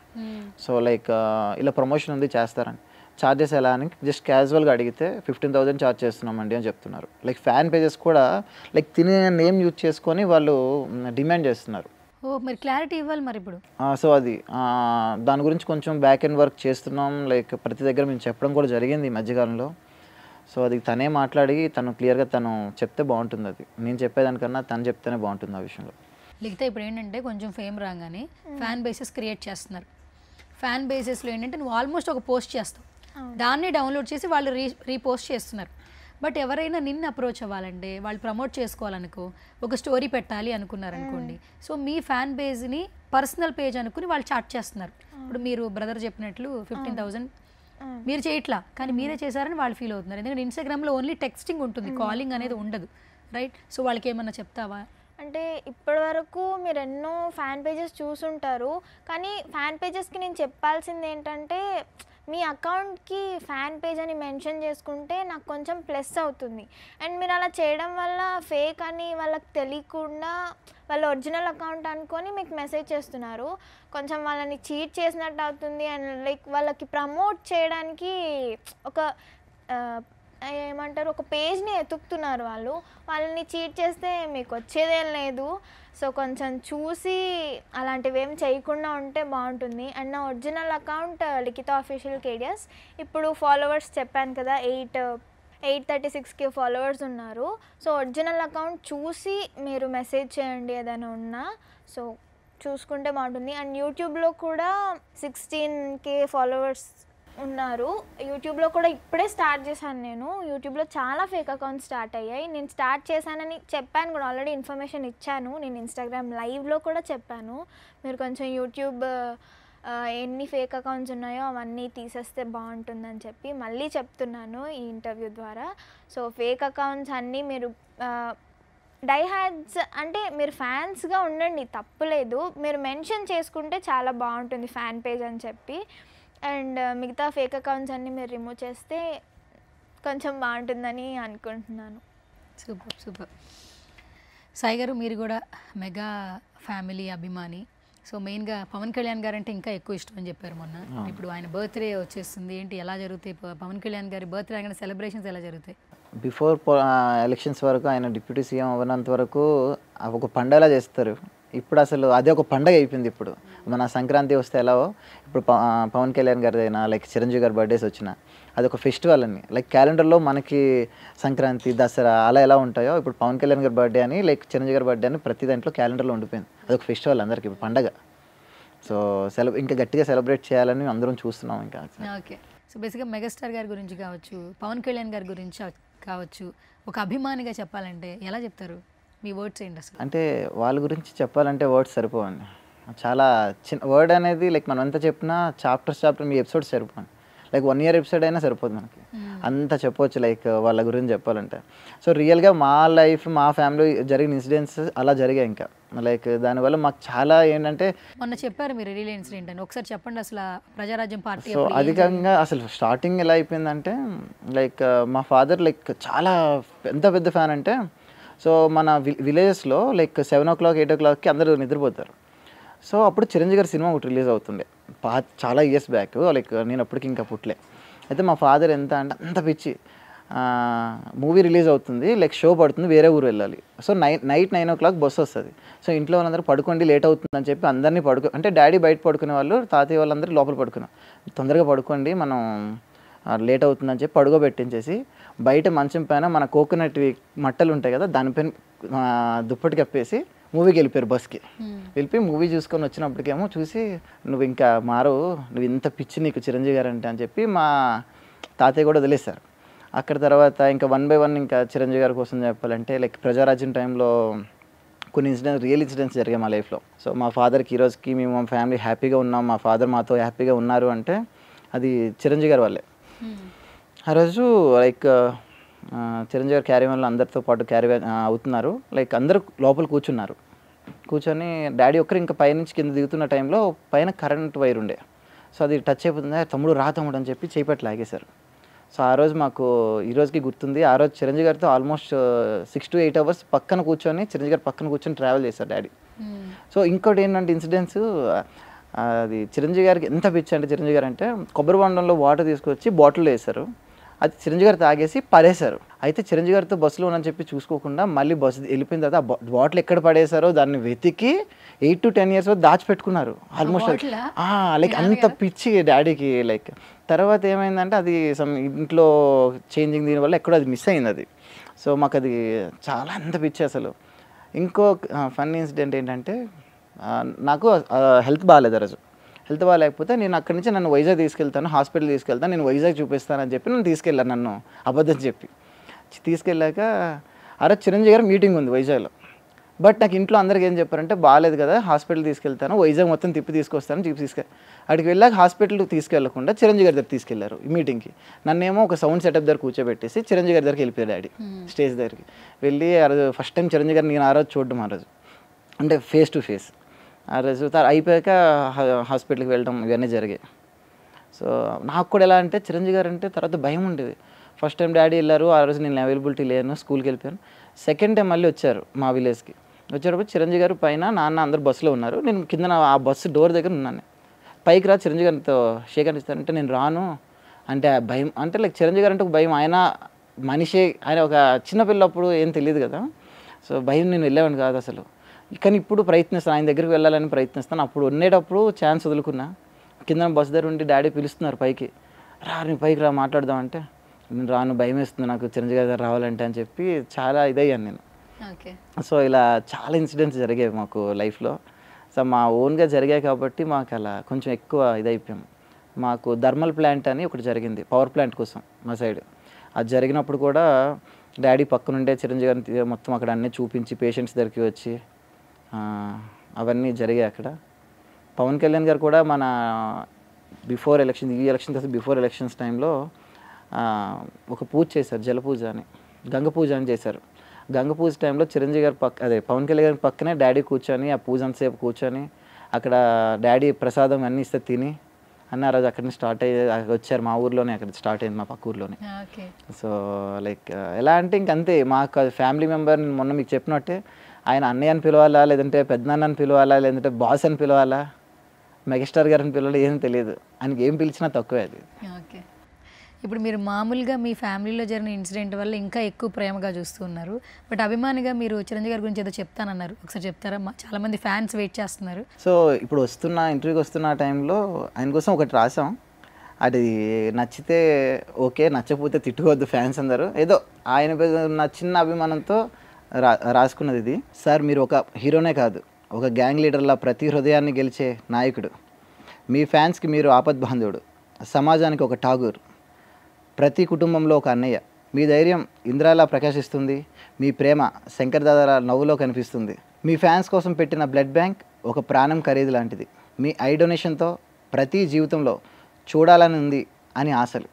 సో లైక్ ఇలా ప్రమోషన్ ఉంది చేస్తారని. ఛార్జెస్ ఎలా అని జస్ట్ క్యాజువల్గా అడిగితే 15,000 ఛార్జ్ చేస్తున్నామండి అని చెప్తున్నారు. లైక్ ఫ్యాన్ పేజెస్ కూడా లైక్ తినే నేమ్ యూజ్ చేసుకొని వాళ్ళు డిమాండ్ చేస్తున్నారు. మరి క్లారిటీ ఇవ్వాలి మరి ఇప్పుడు. సో అది దాని గురించి కొంచెం బ్యాక్ ఎండ్ వర్క్ చేస్తున్నాం. లైక్ ప్రతి దగ్గర మేము చెప్పడం కూడా జరిగింది ఈ మధ్యకాలంలో. సో అది తనే మాట్లాడి తను క్లియర్గా తను చెప్తే బాగుంటుంది. అది నేను చెప్పేదానికన్నా తను చెప్తేనే బాగుంటుంది ఆ విషయంలో. లేకపోతే ఇప్పుడు ఏంటంటే కొంచెం ఫేమ్ రాగానే ఫ్యాన్ బేసెస్ క్రియేట్ చేస్తున్నారు. ఫ్యాన్ బేసెస్లో ఏంటంటే నువ్వు ఆల్మోస్ట్ ఒక పోస్ట్ చేస్తావు, దాన్ని డౌన్లోడ్ చేసి వాళ్ళు రీపోస్ట్ చేస్తున్నారు. బట్ ఎవరైనా నిన్ను అప్రోచ్ అవ్వాలంటే వాళ్ళు ప్రమోట్ చేసుకోవాలనుకో, ఒక స్టోరీ పెట్టాలి అనుకున్నారనుకోండి, సో మీ ఫ్యాన్ బేస్ని పర్సనల్ పేజ్ అనుకుని వాళ్ళు చాట్ చేస్తున్నారు. ఇప్పుడు మీరు బ్రదర్ చెప్పినట్లు 15,000 మీరు చేయట్లా, కానీ మీరే చేశారని వాళ్ళు ఫీల్ అవుతున్నారు. ఎందుకంటే ఇన్స్టాగ్రామ్లో ఓన్లీ టెక్స్టింగ్ ఉంటుంది, కాలింగ్ అనేది ఉండదు, రైట్? సో వాళ్ళకి ఏమన్నా చెప్తావా? అంటే ఇప్పటి వరకు మీరు ఎన్నో ఫ్యాన్ పేజెస్ చూసుంటారు, కానీ ఫ్యాన్ పేజెస్కి నేను చెప్పాల్సింది ఏంటంటే మీ అకౌంట్కి ఫ్యాన్ పేజ్ అని మెన్షన్ చేసుకుంటే నాకు కొంచెం ప్లస్ అవుతుంది. అండ్ మీరు అలా చేయడం వల్ల ఫేక్ అని వాళ్ళకి తెలియకుండా వాళ్ళ ఒరిజినల్ అకౌంట్ అనుకొని మీకు మెసేజ్ చేస్తున్నారు. కొంచెం వాళ్ళని చీట్ చేసినట్టు అవుతుంది. అండ్ లైక్ వాళ్ళకి ప్రమోట్ చేయడానికి ఒక ఏమంటారు ఒక పేజ్ని ఎతుకుతున్నారు వాళ్ళని చీట్ చేస్తే మీకు వచ్చేదేం లేదు. సో కొంచెం చూసి అలాంటివి ఏం చేయకుండా ఉంటే బాగుంటుంది. అండ్ నా ఒరిజినల్ అకౌంట్ లిఖిత అఫీషియల్ కేడియస్. ఇప్పుడు ఫాలోవర్స్ చెప్పాను కదా 836K ఫాలోవర్స్ ఉన్నారు. సో ఒరిజినల్ అకౌంట్ చూసి మీరు మెసేజ్ చేయండి ఏదైనా ఉన్నా. సో చూసుకుంటే బాగుంటుంది. అండ్ యూట్యూబ్లో కూడా 16K ఫాలోవర్స్ ఉన్నారు. యూట్యూబ్లో కూడా ఇప్పుడే స్టార్ట్ చేశాను నేను. యూట్యూబ్లో చాలా ఫేక్ అకౌంట్స్ స్టార్ట్ అయ్యాయి. నేను స్టార్ట్ చేశానని చెప్పాను కూడా, ఆల్రెడీ ఇన్ఫర్మేషన్ ఇచ్చాను. నేను ఇన్స్టాగ్రామ్ లైవ్లో కూడా చెప్పాను, మీరు కొంచెం యూట్యూబ్ ఎన్ని ఫేక్ అకౌంట్స్ ఉన్నాయో అవన్నీ తీసేస్తే బాగుంటుందని చెప్పి మళ్ళీ చెప్తున్నాను ఈ ఇంటర్వ్యూ ద్వారా. సో ఫేక్ అకౌంట్స్ అన్నీ మీరు డైహార్డ్స్ అంటే మీరు ఫ్యాన్స్గా ఉండండి, తప్పులేదు. మీరు మెన్షన్ చేసుకుంటే చాలా బాగుంటుంది ఫ్యాన్ పేజ్ అని చెప్పి. అండ్ మిగతా ఫేక్ అకౌంట్స్ అన్నీ మీరు రిమూవ్ చేస్తే కొంచెం బాగుంటుందని అనుకుంటున్నాను. Super super. సాయి గారు, మీరు కూడా మెగా ఫ్యామిలీ అభిమాని. సో మెయిన్గా పవన్ కళ్యాణ్ గారు అంటే ఇంకా ఎక్కువ ఇష్టం అని చెప్పారు మొన్న. ఇప్పుడు ఆయన బర్త్డే వచ్చేస్తుంది, ఏంటి ఎలా జరుగుతాయి పవన్ కళ్యాణ్ గారి బర్త్డే అనగానే సెలబ్రేషన్స్ ఎలా జరుగుతాయి? బిఫోర్ ఎలక్షన్స్ వరకు ఆయన డిప్యూటీ సీఎం అవ్వనంత వరకు ఒక పండగలా చేస్తారు. ఇప్పుడు అసలు అదే ఒక పండగ అయిపోయింది. ఇప్పుడు మన సంక్రాంతి వస్తే ఎలావో ఇప్పుడు పవన్ కళ్యాణ్ గారి అయినా లైక్ చిరంజీవి గారి బర్త్డేస్ వచ్చినా అదొక ఫెస్టివల్ అని. లైక్ క్యాలెండర్లో మనకి సంక్రాంతి, దసరా అలా ఎలా ఉంటాయో ఇప్పుడు పవన్ కళ్యాణ్ గారి బర్త్డే అని, లైక్ చిరంజీవి గారి బర్త్డే అని ప్రతి దాంట్లో క్యాలెండర్లో ఉండిపోయింది. అదొక ఫెస్టివల్ అందరికీ, ఇప్పుడు పండగ. సో ఇంకా గట్టిగా సెలబ్రేట్ చేయాలని అందరం చూస్తున్నాం. ఇంకా ఓకే. సో బేసిక్గా మెగాస్టార్ గారి గురించి కావచ్చు, పవన్ కళ్యాణ్ గారి గురించి కావచ్చు, ఒక అభిమానిగా చెప్పాలంటే ఎలా చెప్తారు? మీ వర్డ్స్ ఏంటి అసలు? అంటే వాళ్ళ గురించి చెప్పాలంటే వర్డ్స్ సరిపోవండి. చాలా చిన్న వర్డ్ అనేది లైక్ మనం ఎంత చెప్పినా చాప్టర్ మీ ఎపిసోడ్స్ సరిపోండి. లైక్ 1 year ఎపిసోడ్ అయినా సరిపోదు మనకి, అంత చెప్పవచ్చు లైక్ వాళ్ళ గురించి చెప్పాలంటే. సో రియల్గా మా లైఫ్, మా ఫ్యామిలీ జరిగిన ఇన్సిడెంట్స్ అలా జరిగాయి. ఇంకా లైక్ దానివల్ల మాకు చాలా ఏంటంటే మొన్న చెప్పారు మీరు రియల్ ఇన్సిడెంట్ అని, ఒకసారి చెప్పండి అసలు. ప్రజారాజ్యం పార్టీ సో అధికంగా అసలు స్టార్టింగ్ ఎలా అయిపోయిందంటే లైక్ మా ఫాదర్ లైక్ చాలా పెద్ద ఫ్యాన్. అంటే సో మన విలేజెస్లో లైక్ 7 o'clock 8 o'clockకి అందరూ నిద్రపోతారు. సో అప్పుడు చిరంజీవి గారి సినిమా ఒకటి రిలీజ్ అవుతుండే చాలా ఇయర్స్ బ్యాక్. లైక్ నేను అప్పటికి ఇంకా పుట్టలే. అయితే మా ఫాదర్ ఎంత అంటే అంత పిచ్చి, మూవీ రిలీజ్ అవుతుంది, లైక్ షో పడుతుంది, వేరే ఊరు వెళ్ళాలి. సో నైట్ 9 o'clock బస్సు వస్తుంది. సో ఇంట్లో వాళ్ళందరూ పడుకోండి లేట్ అవుతుందని చెప్పి అందరినీ అంటే డాడీ బయట పడుకునే వాళ్ళు, తాతయ్య వాళ్ళందరూ లోపల పడుకున్నాం. తొందరగా పడుకోండి మనం లేట్ అవుతుందని చెప్పి పడుకోబెట్టించేసి బయట మంచం పైన మన కోకోనట్ మట్టలు ఉంటాయి కదా, దానిపైన దుప్పటి కప్పేసి మూవీకి వెళ్ళిపోయారు. బస్కి వెళ్ళిపోయి మూవీ చూసుకొని వచ్చినప్పటికేమో చూసి నువ్వు ఇంకా మారవు, నువ్వు ఇంత పిచ్చి నీకు చిరంజీవి గారు అంటే అని చెప్పి మా తాతయ్య కూడా వదిలేశారు. అక్కడ తర్వాత ఇంకా 1 by 1 ఇంకా చిరంజీవి గారి కోసం చెప్పాలంటే లైక్ ప్రజారాజ్యం టైంలో కొన్ని రియల్ ఇన్సిడెంట్స్ జరిగాయి మా లైఫ్లో. సో మా ఫాదర్కి ఈరోజుకి మేము మా ఫ్యామిలీ హ్యాపీగా ఉన్నాం, మా ఫాదర్ మాతో హ్యాపీగా ఉన్నారు అంటే అది చిరంజీవి గారి వాళ్ళే. ఆ రోజు లైక్ చిరంజీవి గారు క్యారీ వన్లో అందరితో పాటు క్యారీ అవుతున్నారు. లైక్ అందరూ లోపల కూర్చున్నారు. కూర్చొని డాడీ ఒక్కరు ఇంకా పైనుంచి కింద దిగుతున్న టైంలో పైన కరెంట్ వైర్ ఉండే. సో అది టచ్ అయిపోతుంది, తమ్ముడు రా తమ్ముడు అని చెప్పి చేపట్టి లాగేశారు. సో ఆ రోజు మాకు ఈ రోజుకి గుర్తుంది. ఆ రోజు చిరంజీవి గారితో ఆల్మోస్ట్ 6 to 8 hours పక్కన కూర్చొని చిరంజీవి గారు పక్కన కూర్చొని ట్రావెల్ చేశారు డాడీ. సో ఇంకోటి ఏంటంటే ఇన్సిడెంట్స్, అది చిరంజీవి గారికి ఎంత పిచ్చి అంటే చిరంజీవి గారు అంటే కొబ్బరి బొండంలో వాటర్ తీసుకొచ్చి బాటిల్లో వేశారు. అది చిరంజీవి గారు తాగేసి పడేశారు. అయితే చిరంజీవి గారితో బస్సులో ఉన్నని చెప్పి చూసుకోకుండా మళ్ళీ బస్సు వెళ్ళిపోయిన తర్వాత ఆ బాటిల్ ఎక్కడ పడేశారో దాన్ని వెతికి 8 to 10 years దాచిపెట్టుకున్నారు. ఆల్మోస్ట్ లైక్ అంత పిచ్చి డాడీకి. లైక్ తర్వాత ఏమైందంటే అది ఇంట్లో చేంజింగ్ దీనివల్ల ఎక్కడో అది మిస్ అయింది అది. సో మాకు అది చాలా అంత పిచ్చి అసలు. ఇంకో ఫన్నీ ఇన్సిడెంట్ ఏంటంటే నాకు హెల్త్ బాగాలేదు. ఆ రోజు హెల్త్ బాగాలేకపోతే నేను అక్కడి నుంచి నన్ను వైజాగ్ తీసుకెళ్తాను, హాస్పిటల్ తీసుకెళ్తాను, నేను వైజాగ్ చూపిస్తానని చెప్పి నన్ను తీసుకెళ్ళాను. నన్ను అబద్ధం చెప్పి తీసుకెళ్ళాక ఆ రోజు చిరంజీవి గారు మీటింగ్ ఉంది వైజాగ్లో. బట్ నాకు ఇంట్లో అందరికీ ఏం చెప్పారంటే బాగాలేదు కదా, హాస్పిటల్ తీసుకెళ్తాను, వైజాగ్ మొత్తం తిప్పి తీసుకొస్తాను చెప్పి అక్కడికి వెళ్ళాక హాస్పిటల్కి తీసుకెళ్లకుండా చిరంజీవి గారి దగ్గర తీసుకెళ్లారు ఈ మీటింగ్కి. నన్నేమో ఒక సౌండ్ సెటప్ దగ్గర కూర్చోబెట్టేసి చిరంజీవి గారి దగ్గరికి వెళ్ళిపోయాడు డాడీ. స్టేజ్ దగ్గరికి వెళ్ళి ఆ రోజు ఫస్ట్ టైం చిరంజీవి గారిని నేను ఆ రోజు చూడడం, ఆ రోజు అంటే ఫేస్ టు ఫేస్. ఆ రోజు అయిపోయాక హాస్పిటల్కి వెళ్ళడం ఇవన్నీ జరిగాయి. సో నాకు కూడా ఎలా అంటే చిరంజీవి గారు అంటే తర్వాత భయం ఉండేది. ఫస్ట్ టైం డాడీ వెళ్ళారు, ఆ రోజు నేను అవైలబిలిటీ లేను, స్కూల్కి వెళ్ళిపోయాను. సెకండ్ టైం మళ్ళీ వచ్చారు మా విలేజ్కి. వచ్చేటప్పుడు చిరంజీవి గారు పైన, నాన్న అందరు బస్సులో ఉన్నారు, నేను కింద ఆ బస్సు డోర్ దగ్గర ఉన్నాను. పైకి రా చిరంజీవి గారితో షేక్ హ్యాండ్ ఇస్తానంటే నేను రాను అంటే భయం. అంటే లైక్ చిరంజీవి గారు అంటే ఒక భయం, ఆయన మనిషి, ఆయన ఒక చిన్నపిల్లప్పుడు ఏం తెలియదు కదా. సో భయం, నేను వెళ్ళేవాడిని కాదు అసలు. కానీ ఇప్పుడు ప్రయత్నిస్తాను, ఆయన దగ్గరికి వెళ్ళాలని ప్రయత్నిస్తాను. అప్పుడు ఉండేటప్పుడు ఛాన్స్ వదులుకున్నా. కింద బస్సు దగ్గర ఉండి డాడీ పిలుస్తున్నారు పైకి, రా నేను పైకి రా మాట్లాడదామంటే నేను రాను, భయం వేస్తుంది నాకు చిరంజీవి గారు రావాలంటే అని చెప్పి చాలా ఇదయ్యాను నేను. సో ఇలా చాలా ఇన్సిడెంట్స్ జరిగాయి మాకు లైఫ్లో. సో మా ఓన్గా జరిగాయి కాబట్టి మాకు అలా కొంచెం ఎక్కువ ఇదైపోయాం. మాకు థర్మల్ ప్లాంట్ అని ఒకటి జరిగింది పవర్ ప్లాంట్ కోసం మా సైడ్. అది జరిగినప్పుడు కూడా డాడీ పక్కనుండే చిరంజీవి గారిని మొత్తం అక్కడ అన్నీ చూపించి పేషెంట్స్ దగ్గరికి వచ్చి అవన్నీ జరిగాయి అక్కడ. పవన్ కళ్యాణ్ గారు కూడా మన బిఫోర్ ఎలక్షన్, ఈ ఎలక్షన్ తర్వాత బిఫోర్ ఎలక్షన్స్ టైంలో ఒక పూజ చేశారు, జల పూజ అని, గంగ పూజ అని చేశారు. గంగ పూజ టైంలో చిరంజీవి గారు పవన్ కళ్యాణ్ గారి పక్కనే డాడీ కూర్చొని ఆ పూజ అంతసేపు కూర్చొని అక్కడ డాడీ ప్రసాదం అన్నీ ఇస్తే తిని అన్న రోజు అక్కడి నుంచి స్టార్ట్ అయ్యి వచ్చారు మా ఊర్లోనే, అక్కడ స్టార్ట్ అయింది మా పక్క ఊర్లోనే. సో లైక్ ఎలా అంటే ఇంకంతే మాకు ఫ్యామిలీ మెంబర్. మొన్న మీకు చెప్పినట్టే ఆయన అన్నయ్య అని పిలవాలా, లేదంటే పెద్దనాన్న అని పిలవాలా, లేదంటే బాస్ అని పిలవాలా, మెగాస్టార్ గారిని పిలవాలి, ఏం తెలియదు. ఆయనకి ఏం పిలిచినా తక్కువే అది. ఓకే, ఇప్పుడు మీరు మామూలుగా మీ ఫ్యామిలీలో జరిగిన ఇన్సిడెంట్ వల్ల ఇంకా ఎక్కువ ప్రేమగా చూస్తున్నారు. బట్ అభిమానిగా మీరు చిరంజీవి గారి గురించి ఏదో చెప్తానన్నారు, ఒకసారి చెప్తారా? చాలామంది ఫ్యాన్స్ వెయిట్ చేస్తున్నారు. సో ఇప్పుడు ఇంటర్వ్యూకి వస్తున్న టైంలో ఆయన కోసం ఒకటి రాసాం. అది నచ్చితే ఓకే, నచ్చకపోతే తిట్టుకోవద్దు ఫ్యాన్స్ అందరూ. ఏదో ఆయన నా చిన్న అభిమానంతో రాసుకున్నది ఇది. సార్, మీరు ఒక హీరోనే కాదు, ఒక గ్యాంగ్ లీడర్లా ప్రతి హృదయాన్ని గెలిచే నాయకుడు. మీ ఫ్యాన్స్కి మీరు ఆపద్బాంధవుడు, సమాజానికి ఒక ఠాగూర్, ప్రతి కుటుంబంలో ఒక అన్నయ్య. మీ ధైర్యం ఇంద్రాలా ప్రకాశిస్తుంది, మీ ప్రేమ శంకర్ దాదా నవ్వులో కనిపిస్తుంది. మీ ఫ్యాన్స్ కోసం పెట్టిన బ్లడ్ బ్యాంక్ ఒక ప్రాణం ఖరీదు లాంటిది. మీ ఐ డొనేషన్తో ప్రతి జీవితంలో చూడాలని ఉంది అని ఆశలు.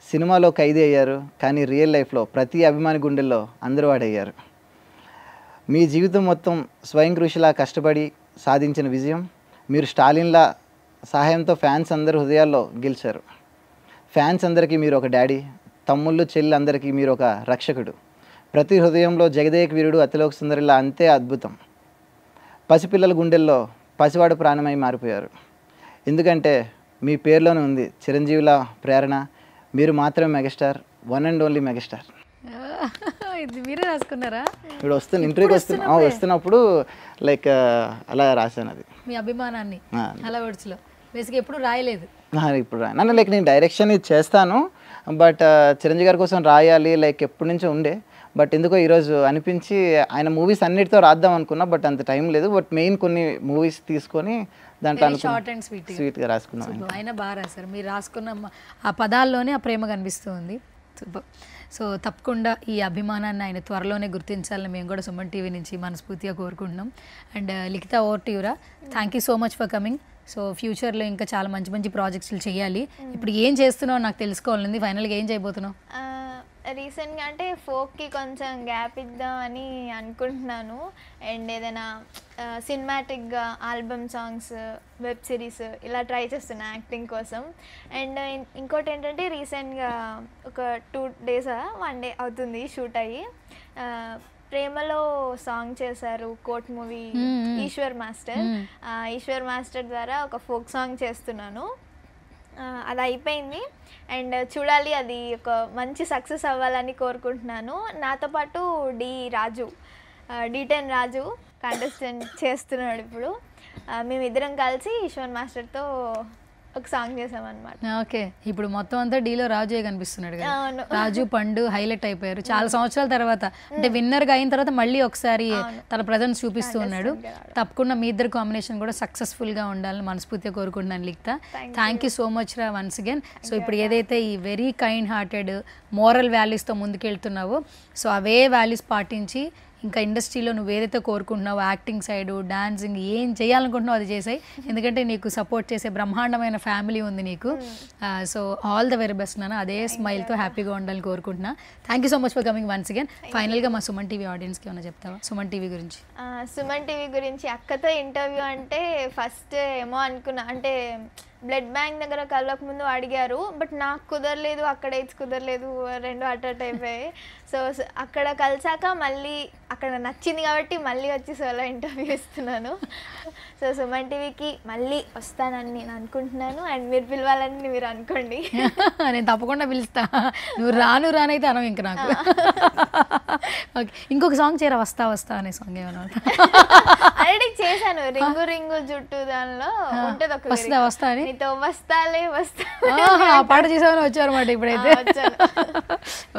సినిమాలో ఖైదీ అయ్యారు, కానీ రియల్ లైఫ్లో ప్రతి అభిమాని గుండెల్లో అందరూ వాడయ్యారు. మీ జీవితం మొత్తం స్వయం కృషిలా కష్టపడి సాధించిన విజయం. మీరు స్టాలిన్లా సహాయంతో ఫ్యాన్స్ అందరి హృదయాల్లో గెలిచారు. ఫ్యాన్స్ అందరికీ మీరు ఒక డాడీ, తమ్ముళ్ళు చెల్లి అందరికీ మీరు ఒక రక్షకుడు. ప్రతి హృదయంలో జగదేక వీరుడు అతిలోక సుందరిలా అంతే అద్భుతం. పసిపిల్లల గుండెల్లో పసివాడు ప్రాణమై మారిపోయారు. ఎందుకంటే మీ పేరులోనే ఉంది చిరంజీవిలా ప్రేరణ. మీరు మాత్రమే megastar, one and only megastar. ఇది మీరే రాసుకున్నారా? ఇప్పుడు ఇంటర్వ్యూకి వస్తున్నప్పుడు లైక్ అలా రాశాను అది, మీ అభిమానాన్ని అలా వర్డ్స్లో. బేసిక్గా ఎప్పుడు రాయలేదు ఇప్పుడు నన్ను లైక్ నేను డైరెక్షన్ ఇది చేస్తాను, బట్ చిరంజీవి గారి కోసం రాయాలి లైక్ ఎప్పటి నుంచో ఉండే. బట్ ఎందుకో ఈరోజు అనిపించి ఆయన మూవీస్ అన్నిటితో రాద్దాం అనుకున్నా, బట్ అంత టైం లేదు. బట్ మెయిన్ కొన్ని మూవీస్ తీసుకొని దాంట్లో షార్ట్ అండ్ స్వీట్గా రాసుకున్నాం. ఆయన బాగా రాశారు. మీరు రాసుకున్న ఆ పదాల్లోనే ఆ ప్రేమ కనిపిస్తుంది. సో తప్పకుండా ఈ అభిమానాన్ని ఆయన త్వరలోనే గుర్తించాలని మేము కూడా సుమన్ టీవీ నుంచి మనస్ఫూర్తిగా కోరుకుంటున్నాం. అండ్ లిఖిత, ఓవర్ టు యురా. Thank you so much for coming. So ఫ్యూచర్లో ఇంకా చాలా మంచి మంచి ప్రాజెక్ట్స్లు చేయాలి. ఇప్పుడు ఏం చేస్తున్నావు నాకు తెలుసుకోవాలండి. ఫైనల్గా ఏం చేయబోతున్నావు? రీసెంట్గా అంటే ఫోక్కి కొంచెం గ్యాప్ ఇద్దామని అనుకుంటున్నాను. అండ్ ఏదైనా సినిమాటిక్గా ఆల్బమ్ సాంగ్స్, వెబ్ సిరీస్ ఇలా ట్రై చేస్తున్నా యాక్టింగ్ కోసం. అండ్ ఇంకోటి ఏంటంటే రీసెంట్గా ఒక 2 days 1 day అవుతుంది షూట్ అయ్యి, ప్రేమలో సాంగ్ చేశారు court movie Eshwar master. Eshwar master ద్వారా ఒక ఫోక్ సాంగ్ చేస్తున్నాను, అది అయిపోయింది. అండ్ చూడాలి, అది ఒక మంచి సక్సెస్ అవ్వాలని కోరుకుంటున్నాను. నాతో పాటు D10 రాజు కంటెస్టెంట్ చేస్తున్నాడు ఇప్పుడు. మేమిద్దరం కలిసి ఈశ్వర్ మాస్టర్తో ఒక సాంగ్ చేసామన్నమాట. ఓకే, ఇప్పుడు మొత్తం అంతా డీలో రాజు కనిపిస్తున్నాడు కదా. అవును. రాజు పండు హైలైట్ అయిపోయారు చాలా సంవత్సరాల తర్వాత. అంటే విన్నర్గా అయిన తర్వాత మళ్ళీ ఒకసారి తన ప్రజెన్స్ చూపిస్తూ ఉన్నాడు. తప్పకుండా మీ ఇద్దరు కాంబినేషన్ కూడా సక్సెస్ఫుల్గా ఉండాలని మనస్ఫూర్తిగా కోరుకుంటున్నాను Likhitha. Thank you so much రా వన్స్ అగైన్. సో ఇప్పుడు ఏదైతే ఈ వెరీ కైండ్ హార్టెడ్ మోరల్ వాల్యూస్తో ముందుకెళ్తున్నావో, సో అవే వాల్యూస్ పాటించి ఇంకా ఇండస్ట్రీలో నువ్వు ఏదైతే కోరుకుంటున్నావు, యాక్టింగ్ సైడు, డాన్సింగ్ ఏం చేయాలనుకుంటున్నావు అది చేసాయి. ఎందుకంటే నీకు సపోర్ట్ చేసే బ్రహ్మాండమైన ఫ్యామిలీ ఉంది నీకు. So all the very best నాన్న. అదే స్మైల్తో హ్యాపీగా ఉండాలని కోరుకుంటున్నా. Thank you so much for coming once again. ఫైనల్గా మా సుమన్ టీవీ ఆడియన్స్కి ఏమైనా చెప్తావా సుమన్ టీవీ గురించి? సుమన్ టీవీ గురించి అక్కతో ఇంటర్వ్యూ అంటే ఫస్ట్ ఏమో అనుకున్నా, అంటే బ్లడ్ బ్యాంక్ దగ్గర కలవక ముందు అడిగారు, బట్ నాకు కుదరలేదు, అక్కడ ఏది కుదరలేదు, 2 అటెండ్ అయిపోయాయి. సో అక్కడ కలిసాక మళ్ళీ అక్కడ నచ్చింది కాబట్టి మళ్ళీ వచ్చి సోలో ఇంటర్వ్యూ ఇస్తున్నాను. సో సుమన్ టీవీకి మళ్ళీ వస్తానని నేను అనుకుంటున్నాను. అండ్ మీరు పిలవాలని మీరు అనుకోండి. నేను తప్పకుండా పిలుస్తా. నువ్వు రానైతే అనవు ఇంక నాకు. ఓకే, ఇంకొక సాంగ్ చేరా వస్తా వస్తా అనే సాంగ్ ఏమన్నా? ఆల్రెడీ చేశాను, రింగు రింగు జుట్టు దానిలో ఉంటుంది ఒక వస్తా వస్తా అని. నీతో వస్తాలే వస్తా ఆ పాట చేసామని వచ్చారన్నమాట ఇప్పుడైతే.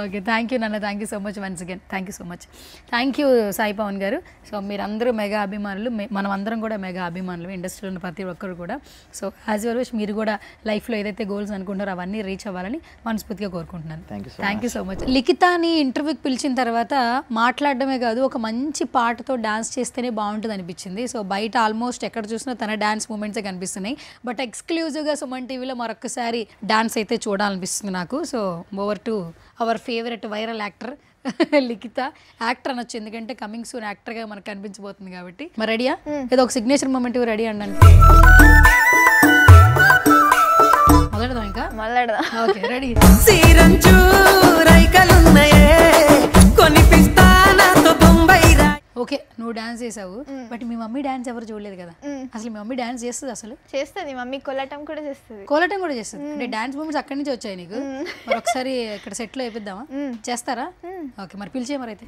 ఓకే, థ్యాంక్ యూ నాన్న. Thank you so much once again. Thank you so much. Thank you Sai Pavan గారు. సో మీరందరూ మెగా అభిమానులు, మనం అందరం కూడా మెగా అభిమానులు, ఇండస్ట్రీలో ఉన్న ప్రతి ఒక్కరు కూడా. సో యాజ్ యువర్ విష్ మీరు కూడా లైఫ్లో ఏదైతే గోల్స్ అనుకుంటారో అవన్నీ రీచ్ అవ్వాలని మనస్ఫూర్తిగా కోరుకుంటున్నాను. Thank you so much. లిఖితాని ఇంటర్వ్యూకి పిలిచిన తర్వాత మాట్లాడడమే కాదు, ఒక మంచి పాటతో డాన్స్ చేస్తేనే బాగుంటుంది అనిపించింది. సో బయట ఆల్మోస్ట్ ఎక్కడ చూసినా తన డాన్స్ మూమెంట్సే కనిపిస్తున్నాయి. బట్ ఎక్స్క్లూజివ్గా సుమన్ టీవీలో మరొకసారి డాన్స్ అయితే చూడాలనిపిస్తుంది నాకు. So over to our favourite viral actor Likhitha. Actor అనొచ్చు, ఎందుకంటే కమింగ్ సూన్ యాక్టర్గా మనకు కనిపించబోతుంది కాబట్టి. మరి రెడీయా? ఏదో ఒక సిగ్నేచర్ మూమెంట్ రెడీ అండి. మొదలెడదాం ఇంకా? మొదలెడదాం. Okay, ready. ఓకే, నువ్వు డాన్స్ చేసావు, బట్ మీ మమ్మీ డాన్స్ ఎవరు చూడలేదు కదా. అసలు మీ మమ్మీ డాన్స్ చేస్తుంది? అసలు చేస్తుంది. మమ్మీ కోలాటం కూడా చేస్తుంది. కోలాటం కూడా చేస్తుంది. అంటే డాన్స్ మూమెంట్స్ అక్కడి నుంచి వచ్చాయి నీకు. మరి ఒకసారి ఇక్కడ సెట్ లో వేపిద్దామా? చేస్తారా? ఓకే, మరి పిలిచే మరి అయితే.